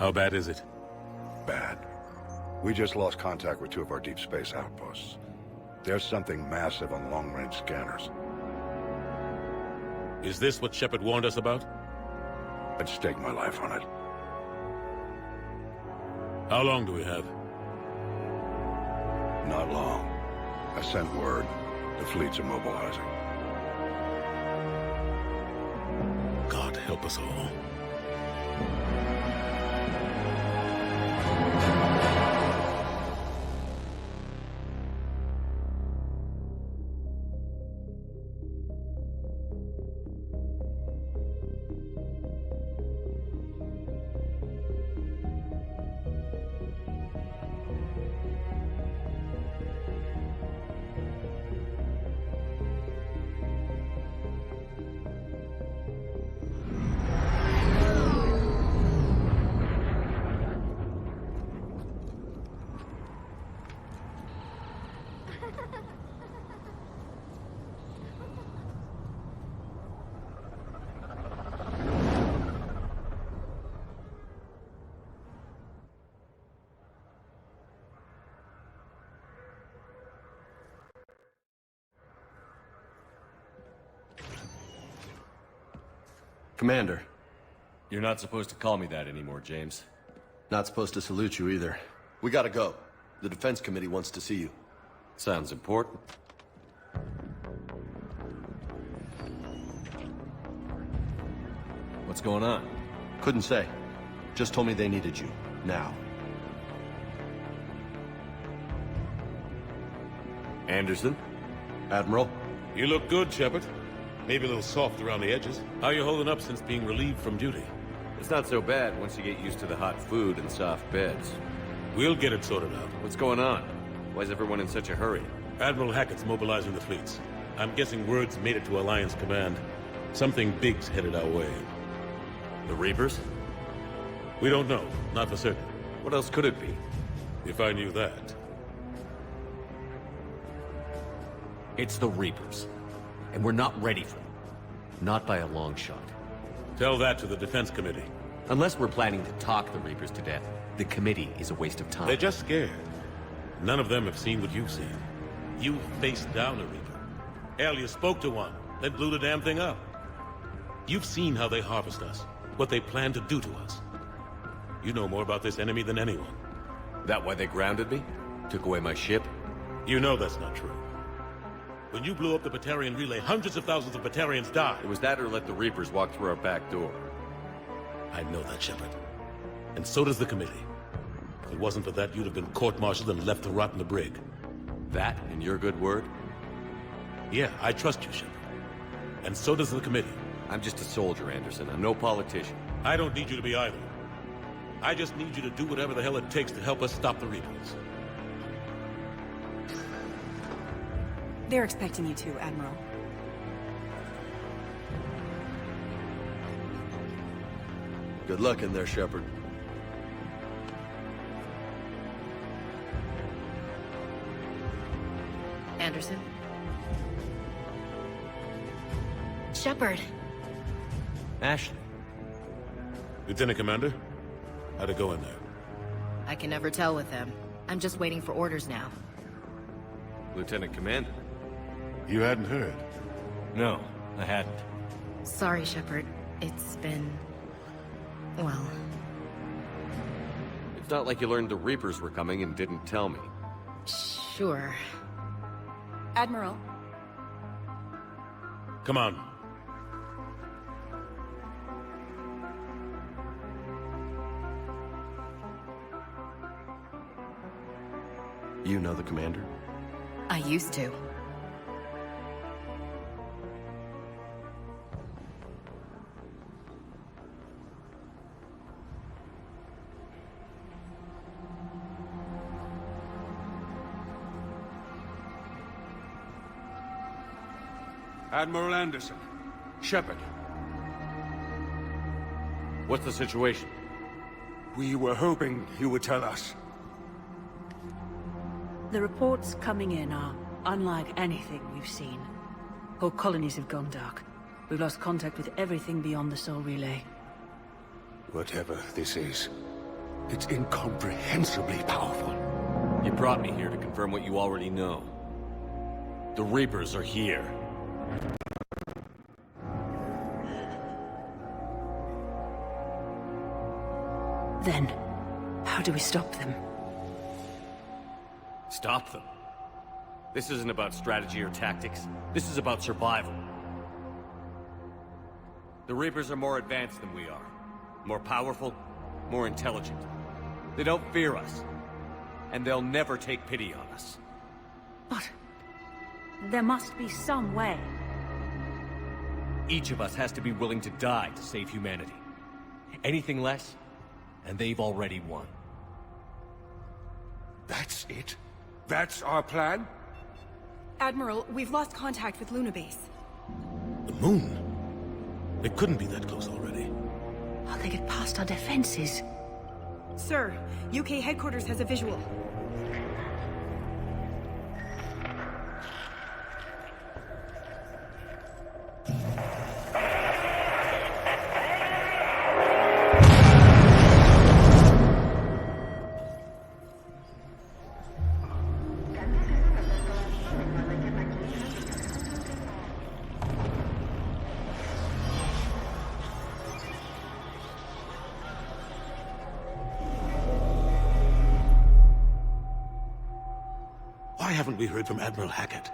How bad is it? Bad. We just lost contact with two of our deep space outposts. There's something massive on long-range scanners. Is this what Shepard warned us about? I'd stake my life on it. How long do we have? Not long. I sent word. The fleet's immobilizing. God help us all. Commander. You're not supposed to call me that anymore, James. Not supposed to salute you either. We gotta go. The Defense Committee wants to see you. Sounds important. What's going on? Couldn't say. Just told me they needed you. Now. Anderson? Admiral? You look good, Shepard. Maybe a little soft around the edges. How you holding up since being relieved from duty? It's not so bad once you get used to the hot food and soft beds. We'll get it sorted out. What's going on? Why is everyone in such a hurry? Admiral Hackett's mobilizing the fleets. I'm guessing word's made it to Alliance Command. Something big's headed our way. The Reapers? We don't know. Not for certain. What else could it be? If I knew that. It's the Reapers. And we're not ready for them. Not by a long shot. Tell that to the Defense Committee. Unless we're planning to talk the Reapers to death, the committee is a waste of time. They're just scared. None of them have seen what you've seen. You faced down a Reaper. Hell, you spoke to one, then blew the damn thing up. You've seen how they harvest us, what they plan to do to us. You know more about this enemy than anyone. That why they grounded me? Took away my ship? You know that's not true. When you blew up the Batarian relay, hundreds of thousands of Batarians died. It was that or let the Reapers walk through our back door. I know that, Shepard. And so does the committee. If it wasn't for that, you'd have been court-martialed and left to rot in the brig. That and your good word? Yeah, I trust you, Shepard. And so does the committee. I'm just a soldier, Anderson. I'm no politician. I don't need you to be either. I just need you to do whatever the hell it takes to help us stop the Reapers. They're expecting you to, Admiral. Good luck in there, Shepard. Anderson? Shepard. Ashley. Lieutenant Commander, how'd it go in there? I can never tell with them. I'm just waiting for orders now. Lieutenant Commander? You hadn't heard. No, I hadn't. Sorry, Shepard. It's been... well... It's not like you learned the Reapers were coming and didn't tell me. Sure. Admiral. Come on. You know the commander? I used to. Admiral Anderson. Shepard. What's the situation? We were hoping you would tell us. The reports coming in are unlike anything we've seen. Whole colonies have gone dark. We've lost contact with everything beyond the Soul Relay. Whatever this is, It's incomprehensibly powerful. You brought me here to confirm what you already know. The Reapers are here. Then, how do we stop them? Stop them. This isn't about strategy or tactics. This is about survival. The Reapers are more advanced than we are. More powerful, more intelligent. They don't fear us. And they'll never take pity on us. But there must be some way. Each of us has to be willing to die to save humanity. Anything less, and they've already won. That's it? That's our plan? Admiral, we've lost contact with Luna Base. The moon? It couldn't be that close already. How they get past our defenses? Sir, UK headquarters has a visual. Why haven't we heard from Admiral Hackett?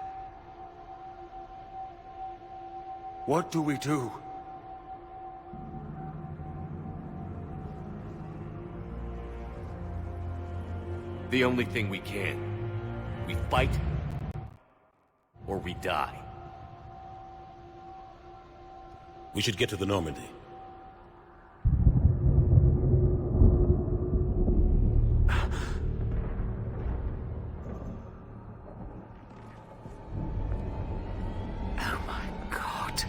What do we do? The only thing we can. We fight, or we die. We should get to the Normandy. Oh my God.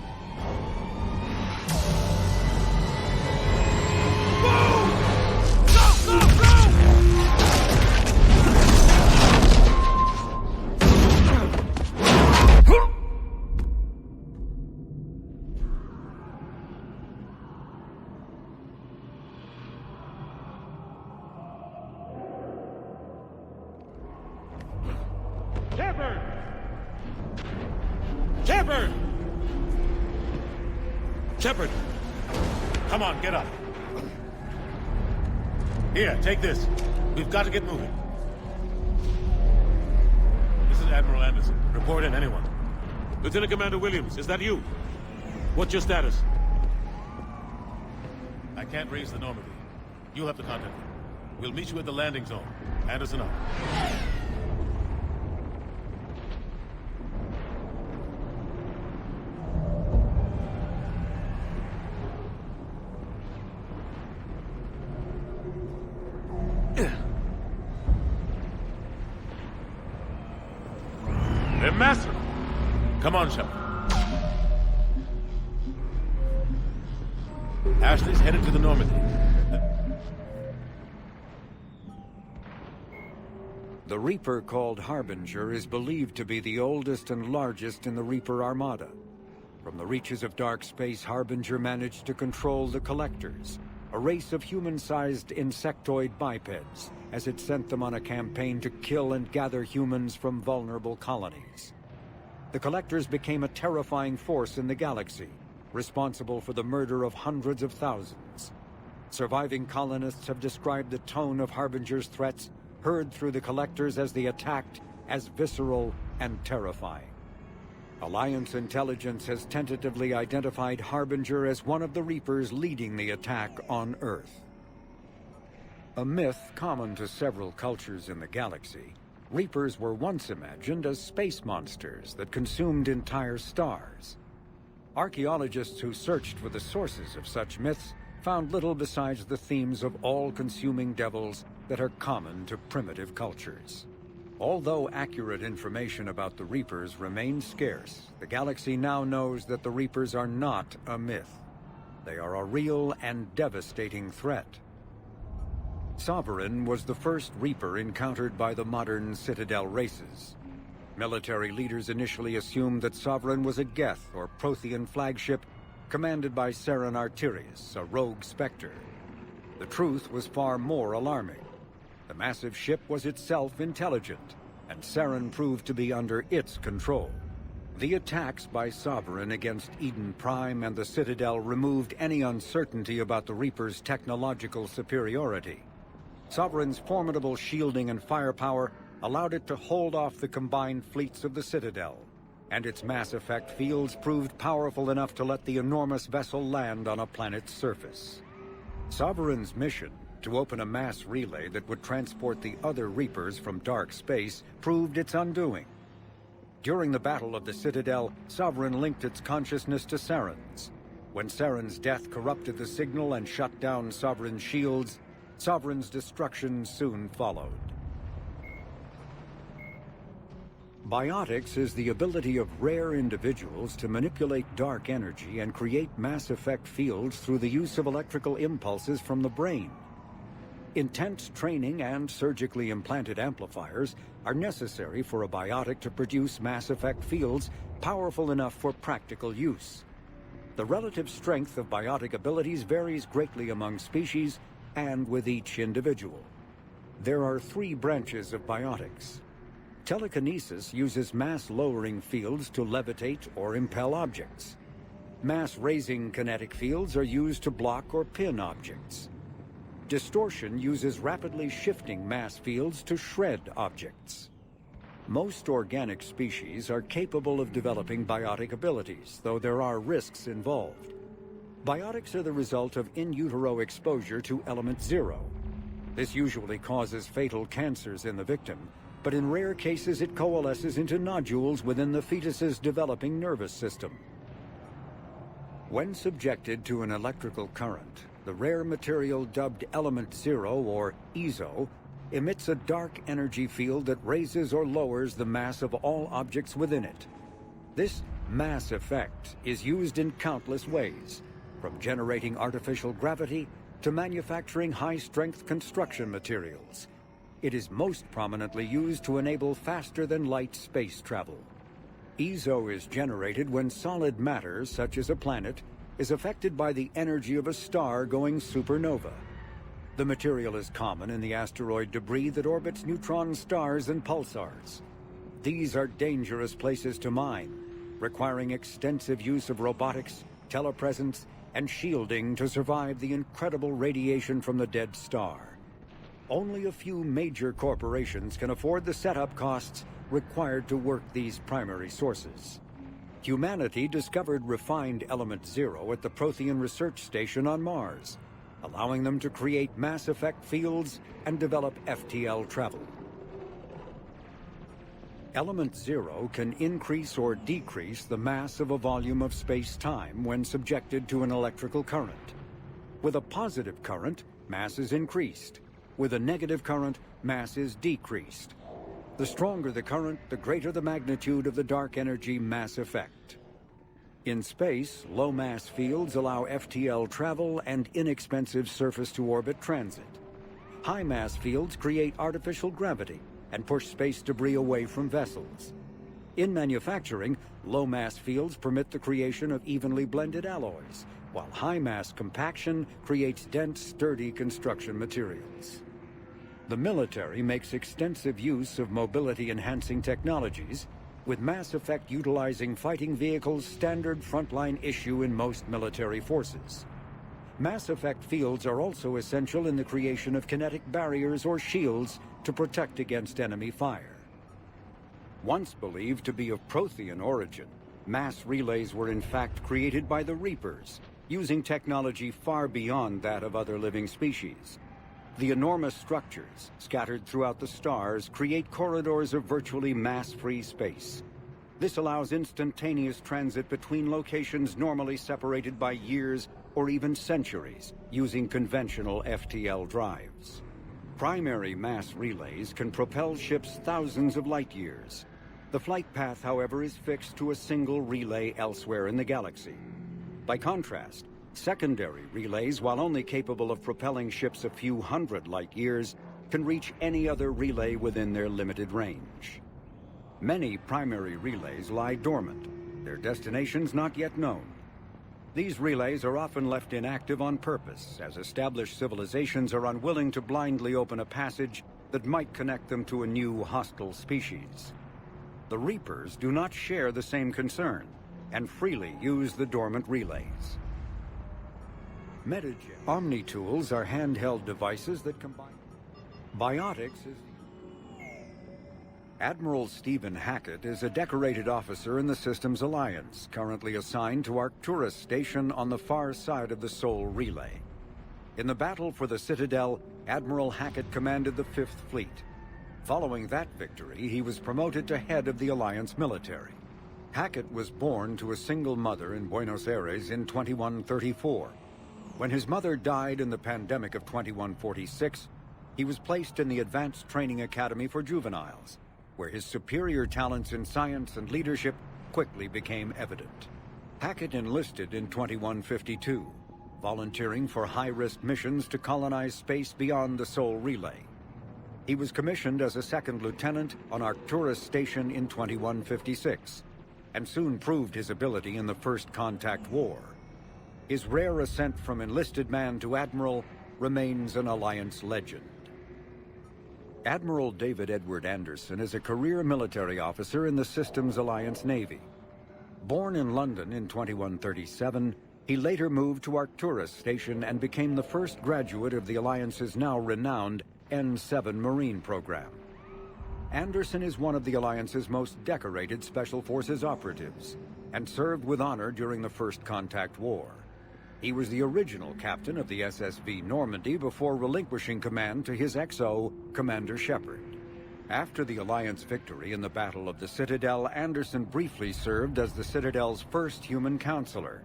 Shepard! Shepard! Shepard! Come on, get up. Here, take this. We've got to get moving. This is Admiral Anderson. Report in, anyone. Lieutenant Commander Williams, is that you? What's your status? I can't raise the Normandy. You'll have to contact me. We'll meet you at the landing zone. Anderson up. They're massive. Come on, Shepard. Ashley's headed to the Normandy. The Reaper called Harbinger is believed to be the oldest and largest in the Reaper Armada. From the reaches of dark space, Harbinger managed to control the Collectors, a race of human-sized insectoid bipeds, as it sent them on a campaign to kill and gather humans from vulnerable colonies. The Collectors became a terrifying force in the galaxy, responsible for the murder of hundreds of thousands. Surviving colonists have described the tone of Harbinger's threats heard through the Collectors as they attacked as visceral and terrifying. Alliance intelligence has tentatively identified Harbinger as one of the Reapers leading the attack on Earth. A myth common to several cultures in the galaxy, Reapers were once imagined as space monsters that consumed entire stars. Archaeologists who searched for the sources of such myths found little besides the themes of all-consuming devils that are common to primitive cultures. Although accurate information about the Reapers remains scarce, the galaxy now knows that the Reapers are not a myth. They are a real and devastating threat. Sovereign was the first Reaper encountered by the modern Citadel races. Military leaders initially assumed that Sovereign was a Geth or Prothean flagship commanded by Saren Arterius, a rogue Spectre. The truth was far more alarming. The massive ship was itself intelligent, and Saren proved to be under its control. The attacks by Sovereign against Eden Prime and the Citadel removed any uncertainty about the Reaper's technological superiority. Sovereign's formidable shielding and firepower allowed it to hold off the combined fleets of the Citadel, and its mass effect fields proved powerful enough to let the enormous vessel land on a planet's surface. Sovereign's mission, to open a mass relay that would transport the other Reapers from dark space, proved its undoing. During the Battle of the Citadel, Sovereign linked its consciousness to Saren's. When Saren's death corrupted the signal and shut down Sovereign's shields, Sovereign's destruction soon followed. Biotics is the ability of rare individuals to manipulate dark energy and create mass effect fields through the use of electrical impulses from the brain. Intense training and surgically implanted amplifiers are necessary for a biotic to produce mass effect fields powerful enough for practical use. The relative strength of biotic abilities varies greatly among species and with each individual. There are 3 branches of biotics. Telekinesis uses mass-lowering fields to levitate or impel objects. Mass-raising kinetic fields are used to block or pin objects. Distortion uses rapidly shifting mass fields to shred objects. Most organic species are capable of developing biotic abilities, though there are risks involved. Biotics are the result of in utero exposure to element 0. This usually causes fatal cancers in the victim, but in rare cases it coalesces into nodules within the fetus's developing nervous system. When subjected to an electrical current, the rare material dubbed Element 0, or EZO, emits a dark energy field that raises or lowers the mass of all objects within it. This mass effect is used in countless ways, from generating artificial gravity to manufacturing high-strength construction materials. It is most prominently used to enable faster-than-light space travel. EZO is generated when solid matter, such as a planet, is affected by the energy of a star going supernova. The material is common in the asteroid debris that orbits neutron stars and pulsars. These are dangerous places to mine, requiring extensive use of robotics, telepresence, and shielding to survive the incredible radiation from the dead star. Only a few major corporations can afford the setup costs required to work these primary sources. Humanity discovered refined Element 0 at the Prothean Research Station on Mars, allowing them to create mass effect fields and develop FTL travel. Element 0 can increase or decrease the mass of a volume of space-time when subjected to an electrical current. With a positive current, mass is increased. With a negative current, mass is decreased. The stronger the current, the greater the magnitude of the dark energy mass effect. In space, low-mass fields allow FTL travel and inexpensive surface-to-orbit transit. High-mass fields create artificial gravity and push space debris away from vessels. In manufacturing, low-mass fields permit the creation of evenly blended alloys, while high-mass compaction creates dense, sturdy construction materials. The military makes extensive use of mobility-enhancing technologies, with mass effect utilizing fighting vehicles standard frontline issue in most military forces. Mass effect fields are also essential in the creation of kinetic barriers or shields to protect against enemy fire. Once believed to be of Prothean origin, mass relays were in fact created by the Reapers, using technology far beyond that of other living species. The enormous structures, scattered throughout the stars, create corridors of virtually mass-free space. This allows instantaneous transit between locations normally separated by years or even centuries, using conventional FTL drives. Primary mass relays can propel ships thousands of light years. The flight path, however, is fixed to a single relay elsewhere in the galaxy. By contrast, secondary relays, while only capable of propelling ships a few hundred light years, can reach any other relay within their limited range. Many primary relays lie dormant, their destinations not yet known. These relays are often left inactive on purpose, as established civilizations are unwilling to blindly open a passage that might connect them to a new hostile species. The Reapers do not share the same concern, and freely use the dormant relays. Metagen Omni-tools are handheld devices that combine... Biotics is... Admiral Stephen Hackett is a decorated officer in the Systems Alliance, currently assigned to Arcturus Station on the far side of the Sol Relay. In the battle for the Citadel, Admiral Hackett commanded the 5th Fleet. Following that victory, he was promoted to head of the Alliance military. Hackett was born to a single mother in Buenos Aires in 2134. When his mother died in the pandemic of 2146, he was placed in the Advanced Training Academy for Juveniles, where his superior talents in science and leadership quickly became evident. Hackett enlisted in 2152, volunteering for high-risk missions to colonize space beyond the Sol Relay. He was commissioned as a second lieutenant on Arcturus Station in 2156, and soon proved his ability in the First Contact War. His rare ascent from enlisted man to admiral remains an Alliance legend. Admiral David Edward Anderson is a career military officer in the Systems Alliance Navy. Born in London in 2137, he later moved to Arcturus Station and became the first graduate of the Alliance's now renowned N-7 Marine program. Anderson is one of the Alliance's most decorated Special Forces operatives, and served with honor during the First Contact War. He was the original captain of the SSV Normandy before relinquishing command to his XO, Commander Shepard. After the Alliance victory in the Battle of the Citadel, Anderson briefly served as the Citadel's first human counselor.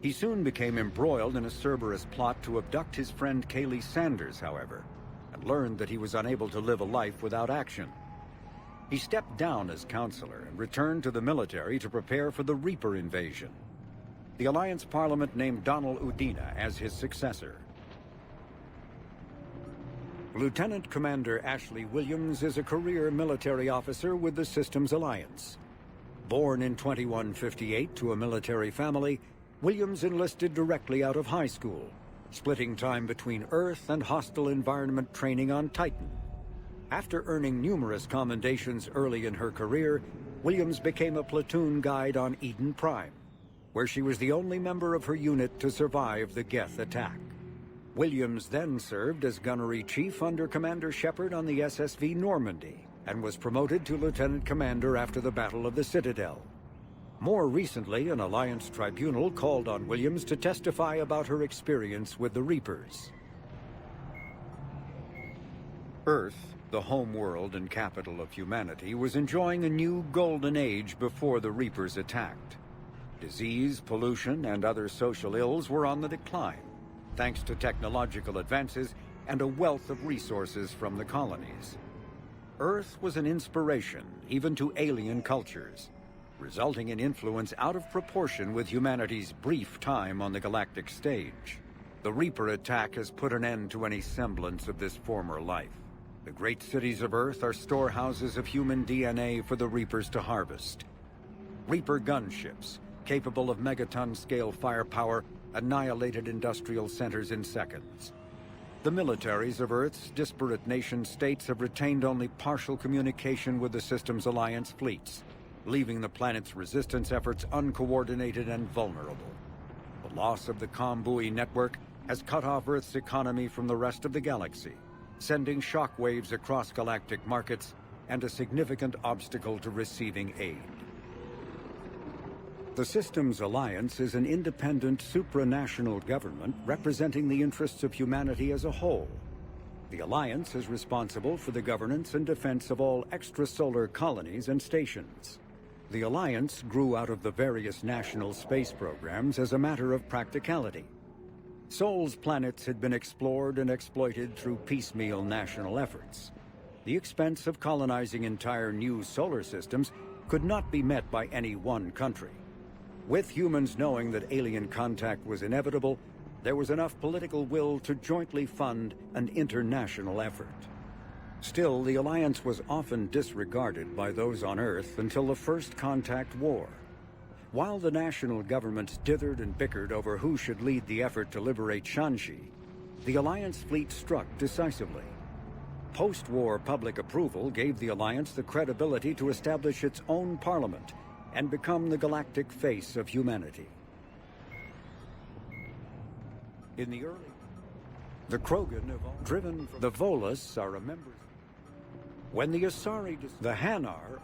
He soon became embroiled in a Cerberus plot to abduct his friend Kaylee Sanders, however, and learned that he was unable to live a life without action. He stepped down as counselor and returned to the military to prepare for the Reaper invasion. The Alliance Parliament named Donald Udina as his successor. Lieutenant Commander Ashley Williams is a career military officer with the Systems Alliance. Born in 2158 to a military family, Williams enlisted directly out of high school, splitting time between Earth and hostile environment training on Titan. After earning numerous commendations early in her career, Williams became a platoon guide on Eden Prime, where she was the only member of her unit to survive the Geth attack. Williams then served as gunnery chief under Commander Shepard on the SSV Normandy, and was promoted to lieutenant commander after the Battle of the Citadel. More recently, an Alliance tribunal called on Williams to testify about her experience with the Reapers. Earth, the home world and capital of humanity, was enjoying a new golden age before the Reapers attacked. Disease, pollution, and other social ills were on the decline, thanks to technological advances and a wealth of resources from the colonies. Earth was an inspiration even to alien cultures, resulting in influence out of proportion with humanity's brief time on the galactic stage. The Reaper attack has put an end to any semblance of this former life. The great cities of Earth are storehouses of human DNA for the Reapers to harvest. Reaper gunships, capable of megaton-scale firepower, annihilated industrial centers in seconds. The militaries of Earth's disparate nation-states have retained only partial communication with the Systems Alliance fleets, leaving the planet's resistance efforts uncoordinated and vulnerable. The loss of the ComBuoy network has cut off Earth's economy from the rest of the galaxy, sending shockwaves across galactic markets and a significant obstacle to receiving aid. The Systems Alliance is an independent supranational government representing the interests of humanity as a whole. The Alliance is responsible for the governance and defense of all extrasolar colonies and stations. The Alliance grew out of the various national space programs as a matter of practicality. Sol's planets had been explored and exploited through piecemeal national efforts. The expense of colonizing entire new solar systems could not be met by any one country. With humans knowing that alien contact was inevitable, there was enough political will to jointly fund an international effort. Still, the Alliance was often disregarded by those on Earth until the First Contact War. While the national governments dithered and bickered over who should lead the effort to liberate Shanxi, the Alliance fleet struck decisively. Post-war public approval gave the Alliance the credibility to establish its own parliament and become the galactic face of humanity. In the early... The Krogan evolved, driven from the Volus are a member. When the Asari... The Hanar...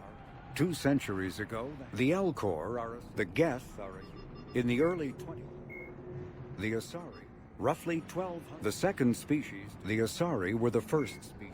2 centuries ago, the Elcor are... The Geth are... In the early 20s... The Asari... Roughly 1200... The second species... The Asari were the first species.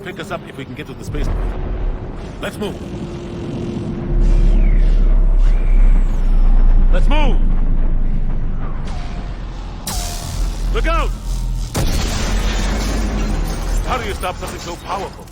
Pick us up if we can get to the spaceport. Let's move. Let's move! Look out! How do you stop something so powerful?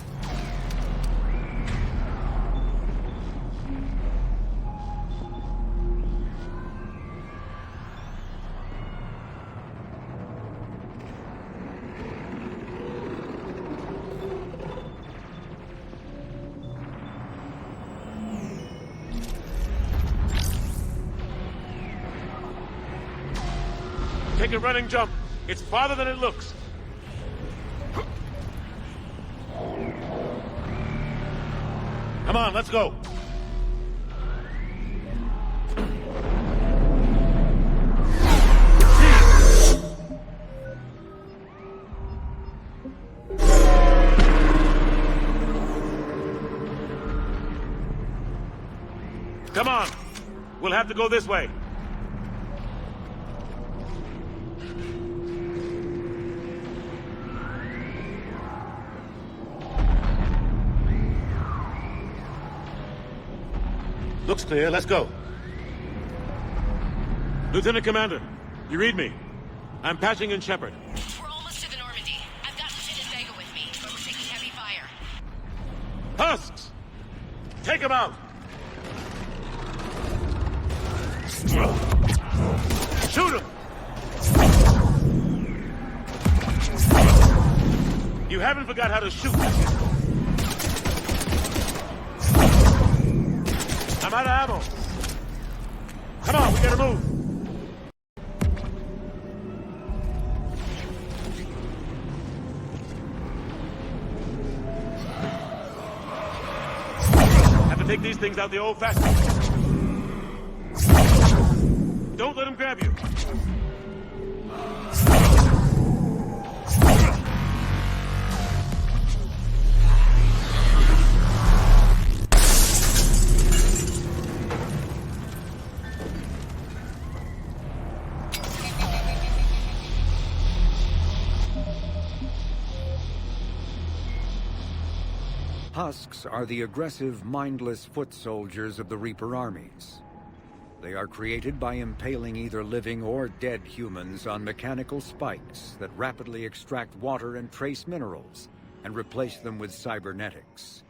Take a running jump. It's farther than it looks. Come on, let's go. Come on. We'll have to go this way. Looks clear. Let's go. Lieutenant Commander, you read me? I'm patching in Shepard. We're almost to the Normandy. I've got Lieutenant Vega with me, but we're taking heavy fire. Husks! Take him out! Shoot him! You haven't forgot how to shoot. I'm out of ammo. Come on, we gotta move. Have to take these things out the old-fashioned. Don't let them grab you. Husks are the aggressive, mindless foot soldiers of the Reaper armies. They are created by impaling either living or dead humans on mechanical spikes that rapidly extract water and trace minerals and replace them with cybernetics.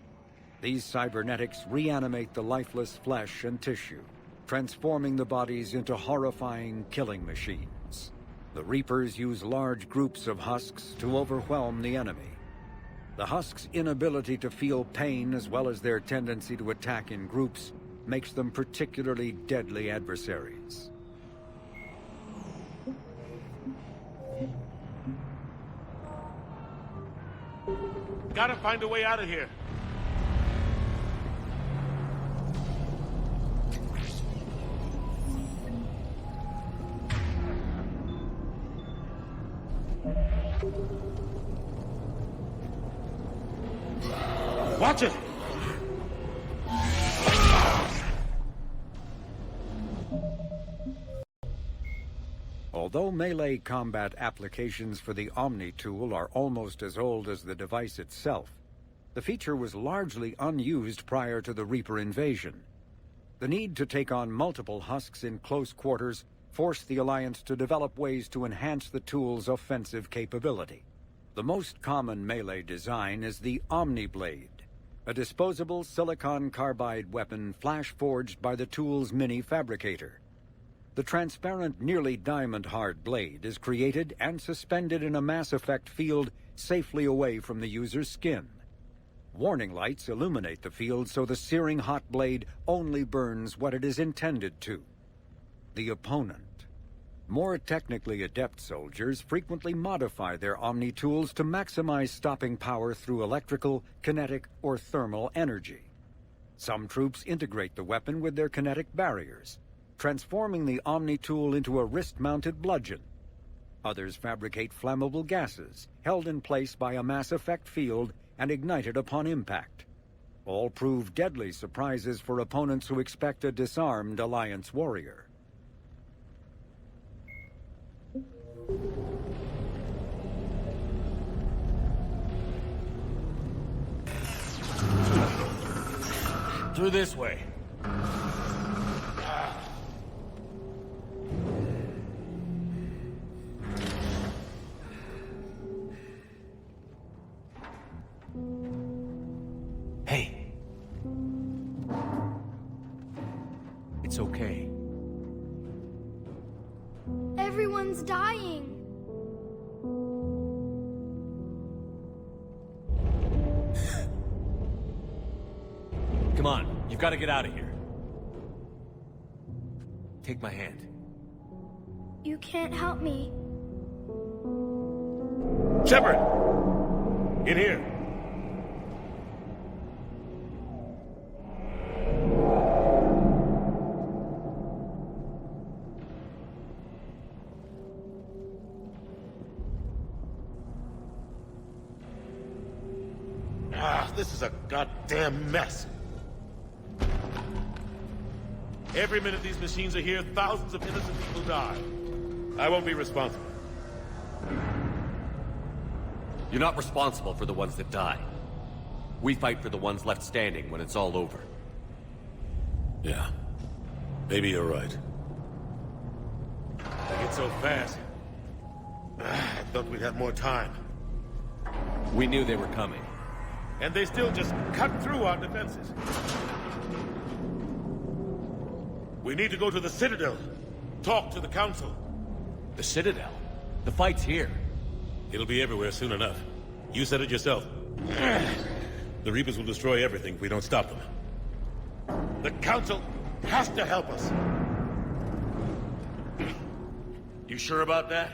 These cybernetics reanimate the lifeless flesh and tissue, transforming the bodies into horrifying killing machines. The Reapers use large groups of Husks to overwhelm the enemy. The Husks' inability to feel pain, as well as their tendency to attack in groups, makes them particularly deadly adversaries. Gotta find a way out of here. Watch it! Although melee combat applications for the Omni tool are almost as old as the device itself, the feature was largely unused prior to the Reaper invasion. The need to take on multiple husks in close quarters forced the Alliance to develop ways to enhance the tool's offensive capability. The most common melee design is the Omni Blade, a disposable silicon carbide weapon flash-forged by the tool's mini-fabricator. The transparent, nearly diamond-hard blade is created and suspended in a mass effect field safely away from the user's skin. Warning lights illuminate the field so the searing hot blade only burns what it is intended to: the opponent. More technically adept soldiers frequently modify their Omni tools to maximize stopping power through electrical, kinetic, or thermal energy. Some troops integrate the weapon with their kinetic barriers, transforming the Omni tool into a wrist-mounted bludgeon. Others fabricate flammable gases, held in place by a mass effect field and ignited upon impact. All prove deadly surprises for opponents who expect a disarmed Alliance warrior. Through this way. Hey. It's okay. Everyone's dying. Come on, you've got to get out of here. Take my hand. You can't help me. Shepard! In here. This is a goddamn mess. Every minute these machines are here, thousands of innocent people die. I won't be responsible. You're not responsible for the ones that die. We fight for the ones left standing when it's all over. Yeah. Maybe you're right. They get so fast. I thought we'd have more time. We knew they were coming. And they still just cut through our defenses. We need to go to the Citadel. Talk to the Council. The Citadel? The fight's here. It'll be everywhere soon enough. You said it yourself. The Reapers will destroy everything if we don't stop them. The Council has to help us. You sure about that?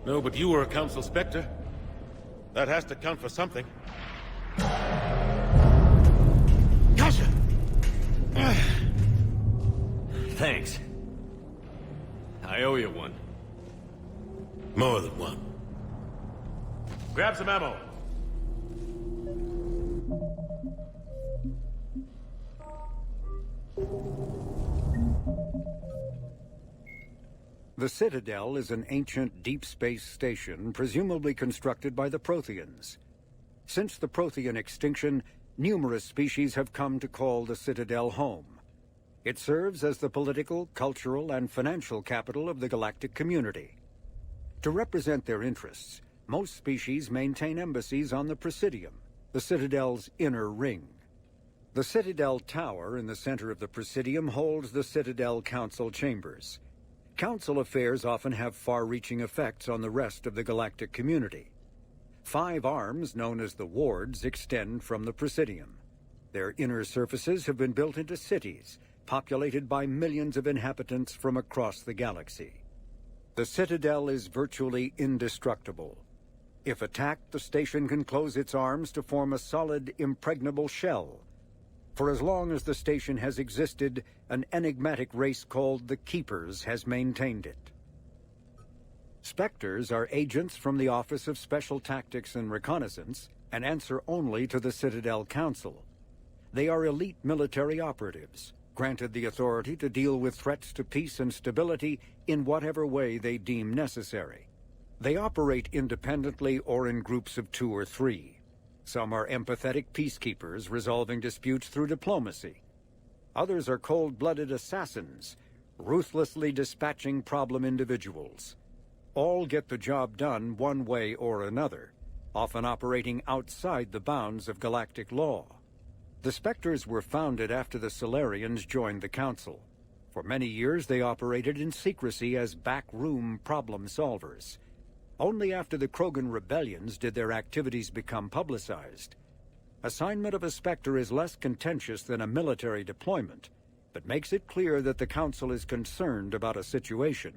No, but you were a Council Spectre. That has to count for something. Gotcha! Thanks. I owe you one. More than one. Grab some ammo. The Citadel is an ancient deep space station presumably constructed by the Protheans. Since the Prothean extinction, numerous species have come to call the Citadel home. It serves as the political, cultural, and financial capital of the galactic community. To represent their interests, most species maintain embassies on the Presidium, the Citadel's inner ring. The Citadel Tower in the center of the Presidium holds the Citadel Council chambers. Council affairs often have far-reaching effects on the rest of the galactic community. 5 arms, known as the Wards, extend from the Presidium. Their inner surfaces have been built into cities, populated by millions of inhabitants from across the galaxy. The Citadel is virtually indestructible. If attacked, the station can close its arms to form a solid, impregnable shell. For as long as the station has existed, an enigmatic race called the Keepers has maintained it. Spectres are agents from the Office of Special Tactics and Reconnaissance and answer only to the Citadel Council. They are elite military operatives, granted the authority to deal with threats to peace and stability in whatever way they deem necessary. They operate independently or in groups of 2 or 3. Some are empathetic peacekeepers resolving disputes through diplomacy. Others are cold-blooded assassins, ruthlessly dispatching problem individuals. All get the job done one way or another, often operating outside the bounds of galactic law. The Spectres were founded after the Solarians joined the Council. For many years they operated in secrecy as backroom problem solvers. Only after the Krogan rebellions did their activities become publicized. Assignment of a Spectre is less contentious than a military deployment, but makes it clear that the Council is concerned about a situation.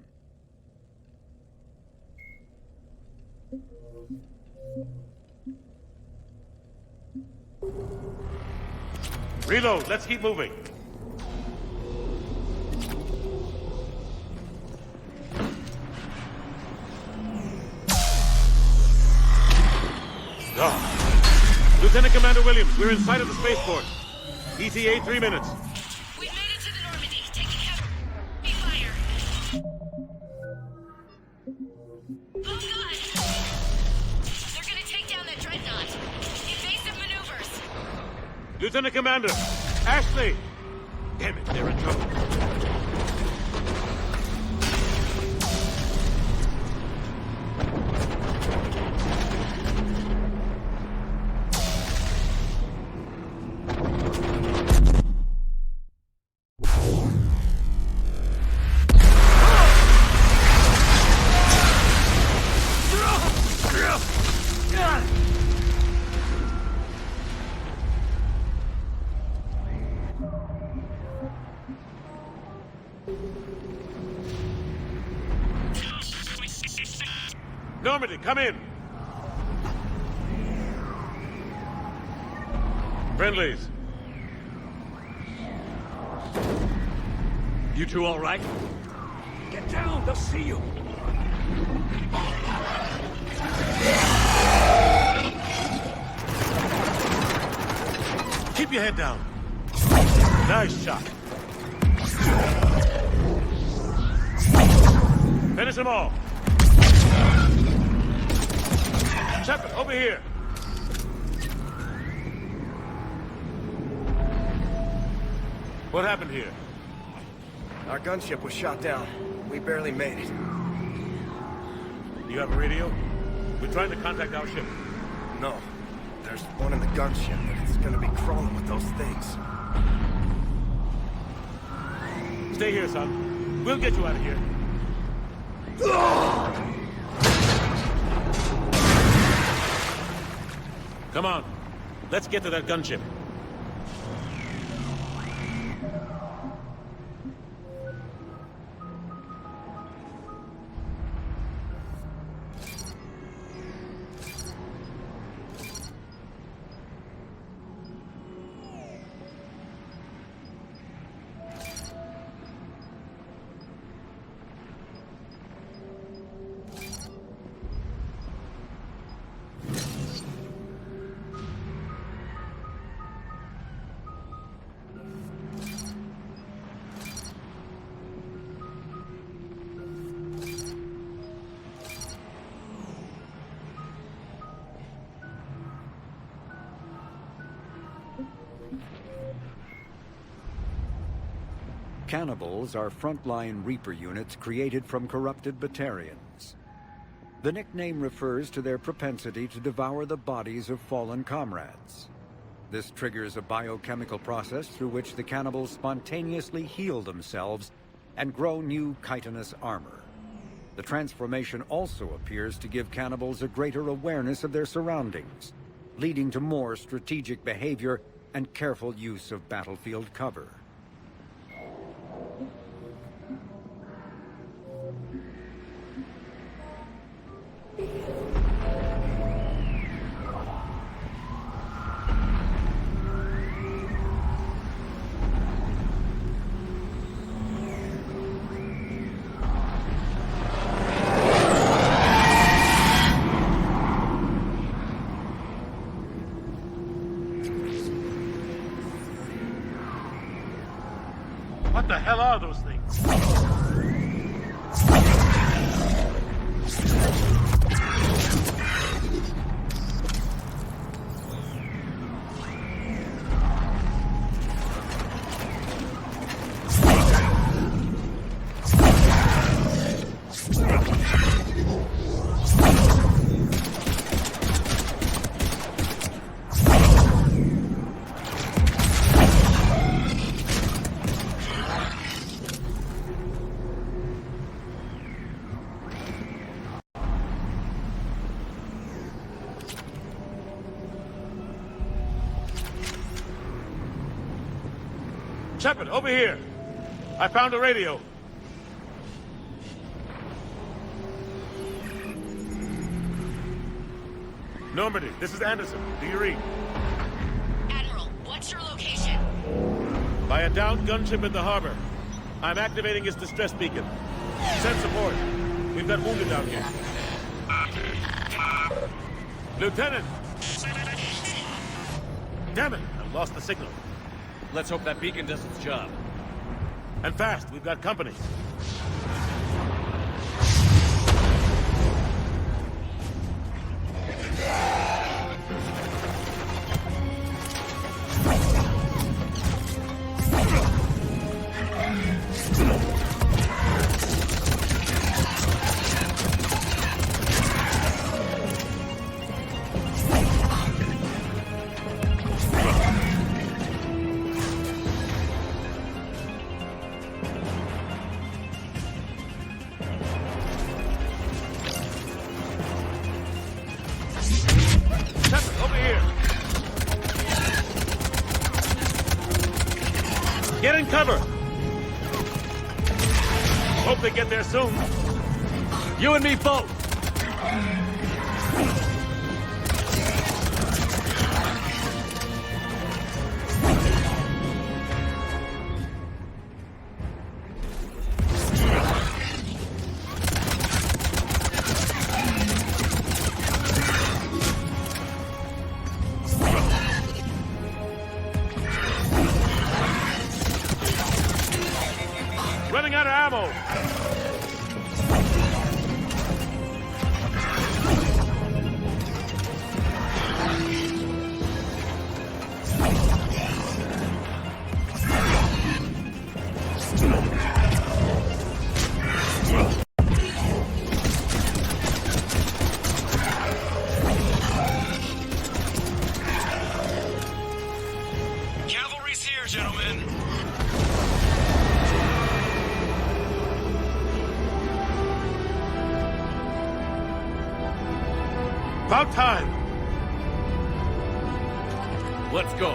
Reload, let's keep moving. Lieutenant Commander Williams, we're in sight of the spaceport. ETA 3 minutes. We've made it to the Normandy. Taking heavy fire. Oh god! They're gonna take down that dreadnought. Evasive maneuvers. Lieutenant Commander, Ashley! Damn it, they're in trouble. Normandy, come in! Friendlies. You two all right? Get down, they'll see you. Keep your head down. Nice shot. Finish them all. Shepard, over here. What happened here? Our gunship was shot down. We barely made it. Do you have a radio? We're trying to contact our ship. No. There's one in the gunship, but it's gonna be crawling with those things. Stay here, son. We'll get you out of here. Come on. Let's get to that gunship. Cannibals are frontline Reaper units created from corrupted Batarians. The nickname refers to their propensity to devour the bodies of fallen comrades. This triggers a biochemical process through which the cannibals spontaneously heal themselves and grow new chitinous armor. The transformation also appears to give cannibals a greater awareness of their surroundings, leading to more strategic behavior and careful use of battlefield cover. What the hell are those things? Shepard, over here. I found a radio. Normandy, this is Anderson. Do you read? Admiral, what's your location? By a downed gunship in the harbor. I'm activating its distress beacon. Send support. We've got wounded down here. Lieutenant! Damn it! I lost the signal. Let's hope that beacon does its job. And fast, we've got company. Get in cover! Hope they get there soon. You and me both! Running out of ammo! Cavalry's here, gentlemen. About time! Let's go.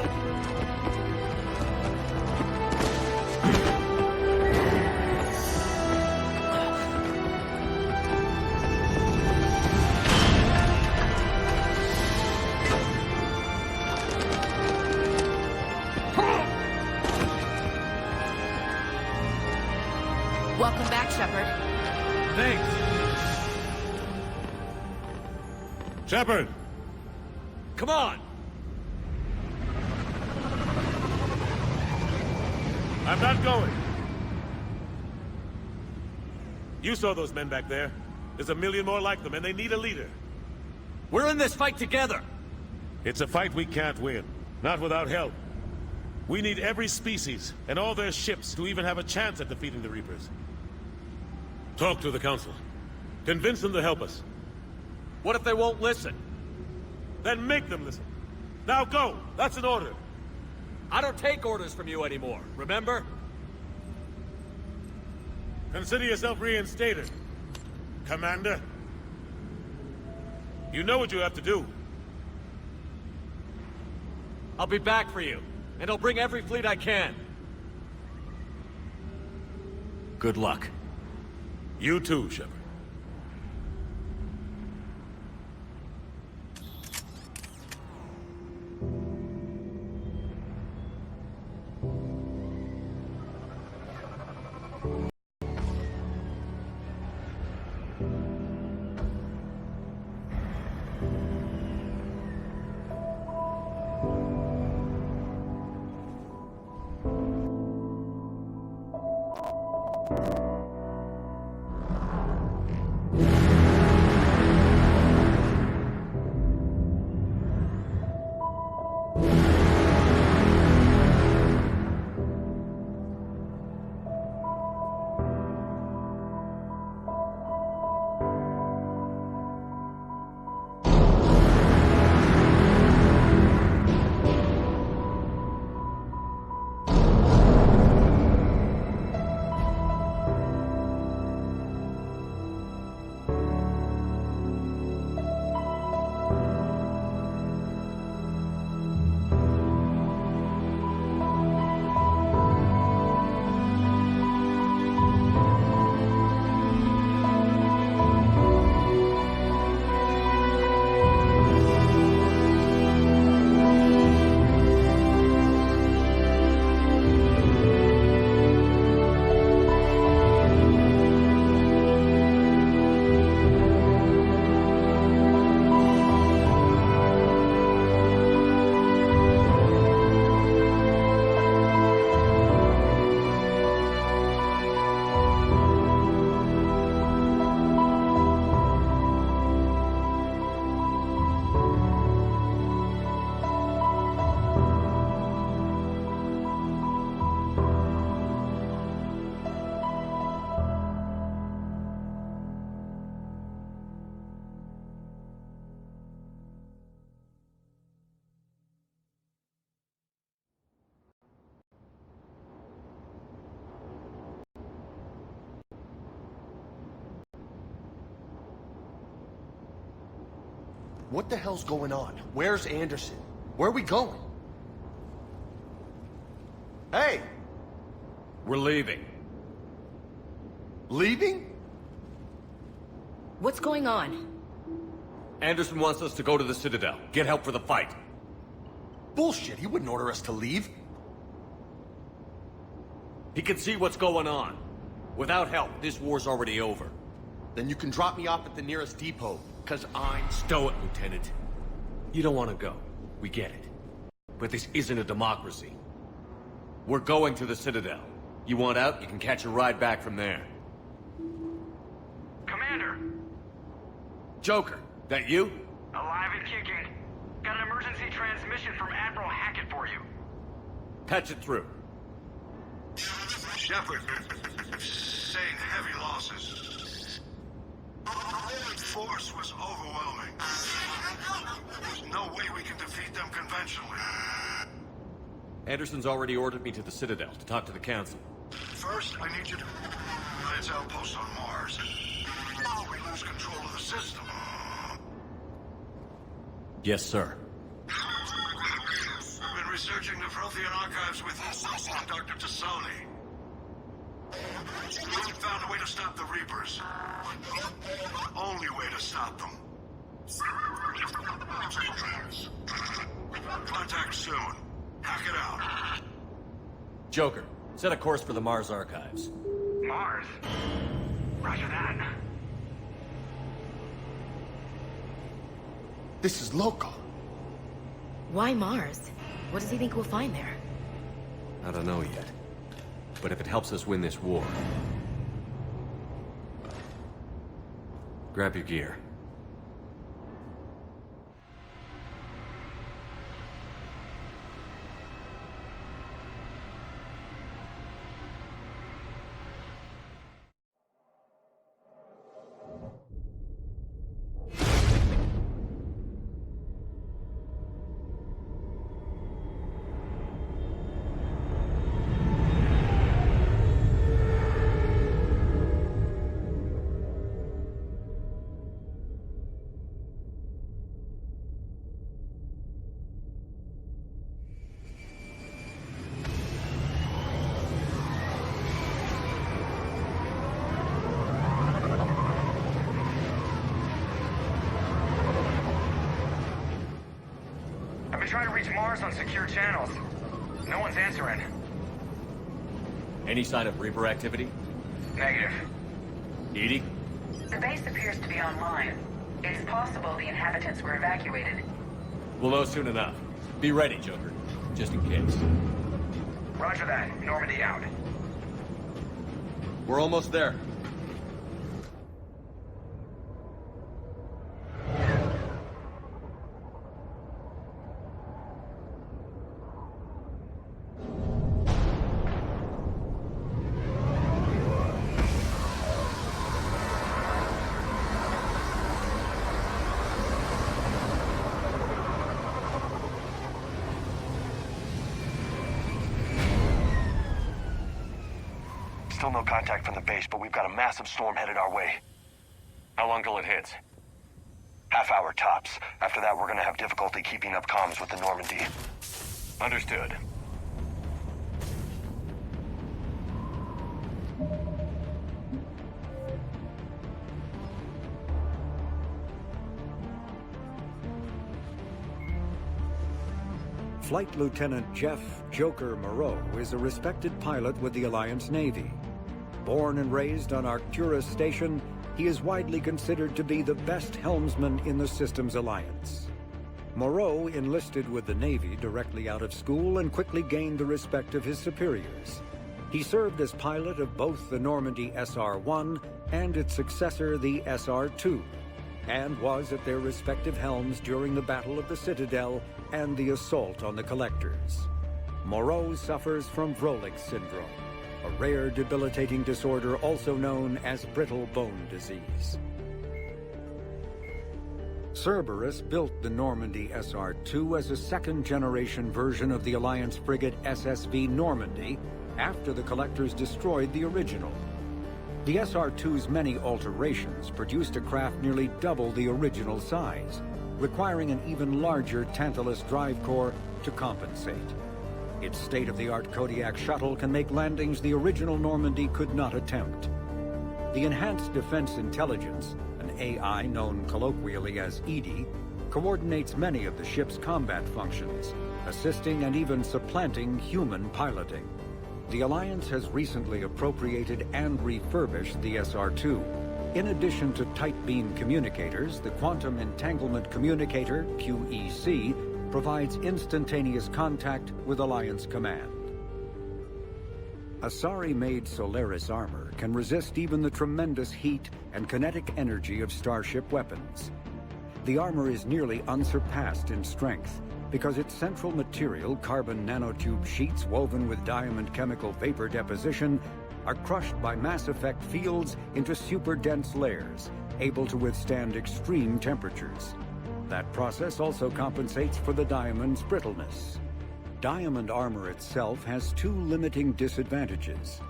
Welcome back, Shepard. Thanks. Shepard! Come on! I'm not going. You saw those men back there. There's a million more like them, and they need a leader. We're in this fight together! It's a fight we can't win. Not without help. We need every species, and all their ships, to even have a chance at defeating the Reapers. Talk to the Council. Convince them to help us. What if they won't listen? Then make them listen. Now go! That's an order. I don't take orders from you anymore, remember? Consider yourself reinstated, Commander. You know what you have to do. I'll be back for you, and I'll bring every fleet I can. Good luck. You too, Shepard. What the hell's going on? Where's Anderson? Where are we going? Hey! We're leaving. Leaving? What's going on? Anderson wants us to go to the Citadel. Get help for the fight. Bullshit, he wouldn't order us to leave. He can see what's going on. Without help, this war's already over. Then you can drop me off at the nearest depot, cause I'm... Stow it, Lieutenant. You don't want to go. We get it. But this isn't a democracy. We're going to the Citadel. You want out, you can catch a ride back from there. Commander! Joker, that you? Alive and kicking. Got an emergency transmission from Admiral Hackett for you. Patch it through. Shepard, saying heavy losses. The force was overwhelming. There's no way we can defeat them conventionally. Anderson's already ordered me to the Citadel to talk to the Council. First, I need you to Alliance outpost on Mars. We lose control of the system. Yes, sir. We've been researching the Prothean archives with Dr. Tassoni. We found a way to stop the Reapers. Only way to stop them. Contact soon. Hack it out. Joker, set a course for the Mars archives. Mars? Roger that. This is loco. Why Mars? What does he think we'll find there? I don't know yet. But if it helps us win this war... Grab your gear. Trying to reach Mars on secure channels. No one's answering. Any sign of Reaper activity? Negative. Edie? The base appears to be online. It is possible the inhabitants were evacuated. We'll know soon enough. Be ready, Joker. Just in case. Roger that. Normandy out. We're almost there. Still no contact from the base, but we've got a massive storm headed our way. How long till it hits? Half hour tops. After that, we're gonna have difficulty keeping up comms with the Normandy. Understood. Flight Lieutenant Jeff Joker Moreau is a respected pilot with the Alliance Navy. Born and raised on Arcturus Station, he is widely considered to be the best helmsman in the Systems Alliance. Moreau enlisted with the Navy directly out of school and quickly gained the respect of his superiors. He served as pilot of both the Normandy SR-1 and its successor, the SR-2, and was at their respective helms during the Battle of the Citadel and the assault on the Collectors. Moreau suffers from Vrolik syndrome, a rare debilitating disorder also known as brittle bone disease. Cerberus built the Normandy SR-2 as a second-generation version of the Alliance frigate SSV Normandy after the Collectors destroyed the original. The SR-2's many alterations produced a craft nearly double the original size, requiring an even larger Tantalus drive core to compensate. Its state-of-the-art Kodiak shuttle can make landings the original Normandy could not attempt. The Enhanced Defense Intelligence, an AI known colloquially as EDI, coordinates many of the ship's combat functions, assisting and even supplanting human piloting. The Alliance has recently appropriated and refurbished the SR-2. In addition to tight beam communicators, the Quantum Entanglement Communicator, QEC, provides instantaneous contact with Alliance Command. Asari-made Solaris armor can resist even the tremendous heat and kinetic energy of starship weapons. The armor is nearly unsurpassed in strength because its central material, carbon nanotube sheets woven with diamond chemical vapor deposition, are crushed by mass effect fields into super-dense layers, able to withstand extreme temperatures. That process also compensates for the diamond's brittleness. Diamond armor itself has two limiting disadvantages.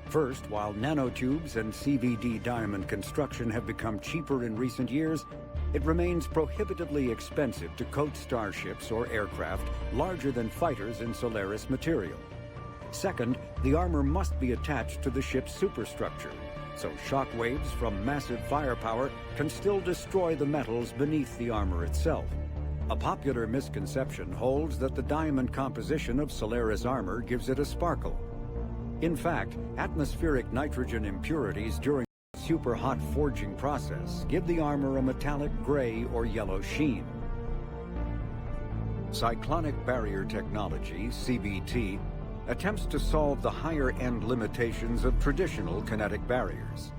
First, while nanotubes and CVD diamond construction have become cheaper in recent years, it remains prohibitively expensive to coat starships or aircraft larger than fighters in Solaris material. Second, the armor must be attached to the ship's superstructure, so shockwaves from massive firepower can still destroy the metals beneath the armor itself. A popular misconception holds that the diamond composition of Solaris armor gives it a sparkle. In fact, atmospheric nitrogen impurities during the super-hot forging process give the armor a metallic gray or yellow sheen. Cyclonic Barrier Technology, CBT, attempts to solve the higher-end limitations of traditional kinetic barriers.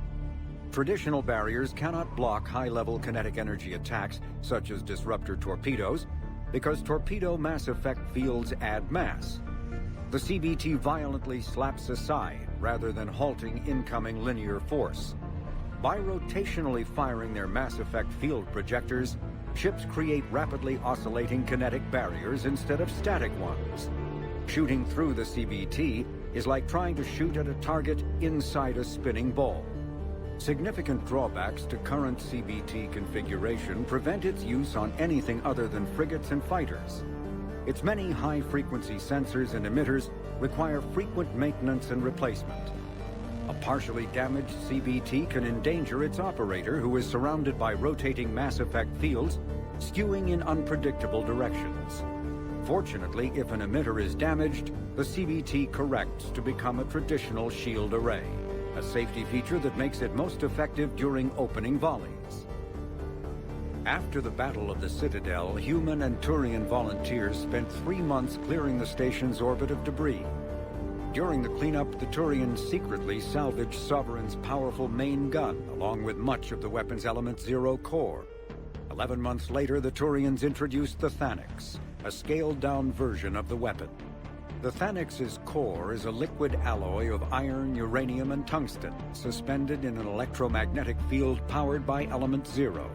Traditional barriers cannot block high-level kinetic energy attacks, such as disruptor torpedoes, because torpedo mass effect fields add mass. The CBT violently slaps aside, rather than halting incoming linear force. By rotationally firing their mass effect field projectors, ships create rapidly oscillating kinetic barriers instead of static ones. Shooting through the CBT is like trying to shoot at a target inside a spinning ball. Significant drawbacks to current CBT configuration prevent its use on anything other than frigates and fighters. Its many high-frequency sensors and emitters require frequent maintenance and replacement. A partially damaged CBT can endanger its operator, who is surrounded by rotating mass effect fields, skewing in unpredictable directions. Fortunately, if an emitter is damaged, the CBT corrects to become a traditional shield array, a safety feature that makes it most effective during opening volleys. After the Battle of the Citadel, human and Turian volunteers spent 3 months clearing the station's orbit of debris. During the cleanup, the Turians secretly salvaged Sovereign's powerful main gun, along with much of the weapon's element Zero core. 11 months later, the Turians introduced the Thanix, a scaled-down version of the weapon. The Thanix's core is a liquid alloy of iron, uranium, and tungsten, suspended in an electromagnetic field powered by element Zero.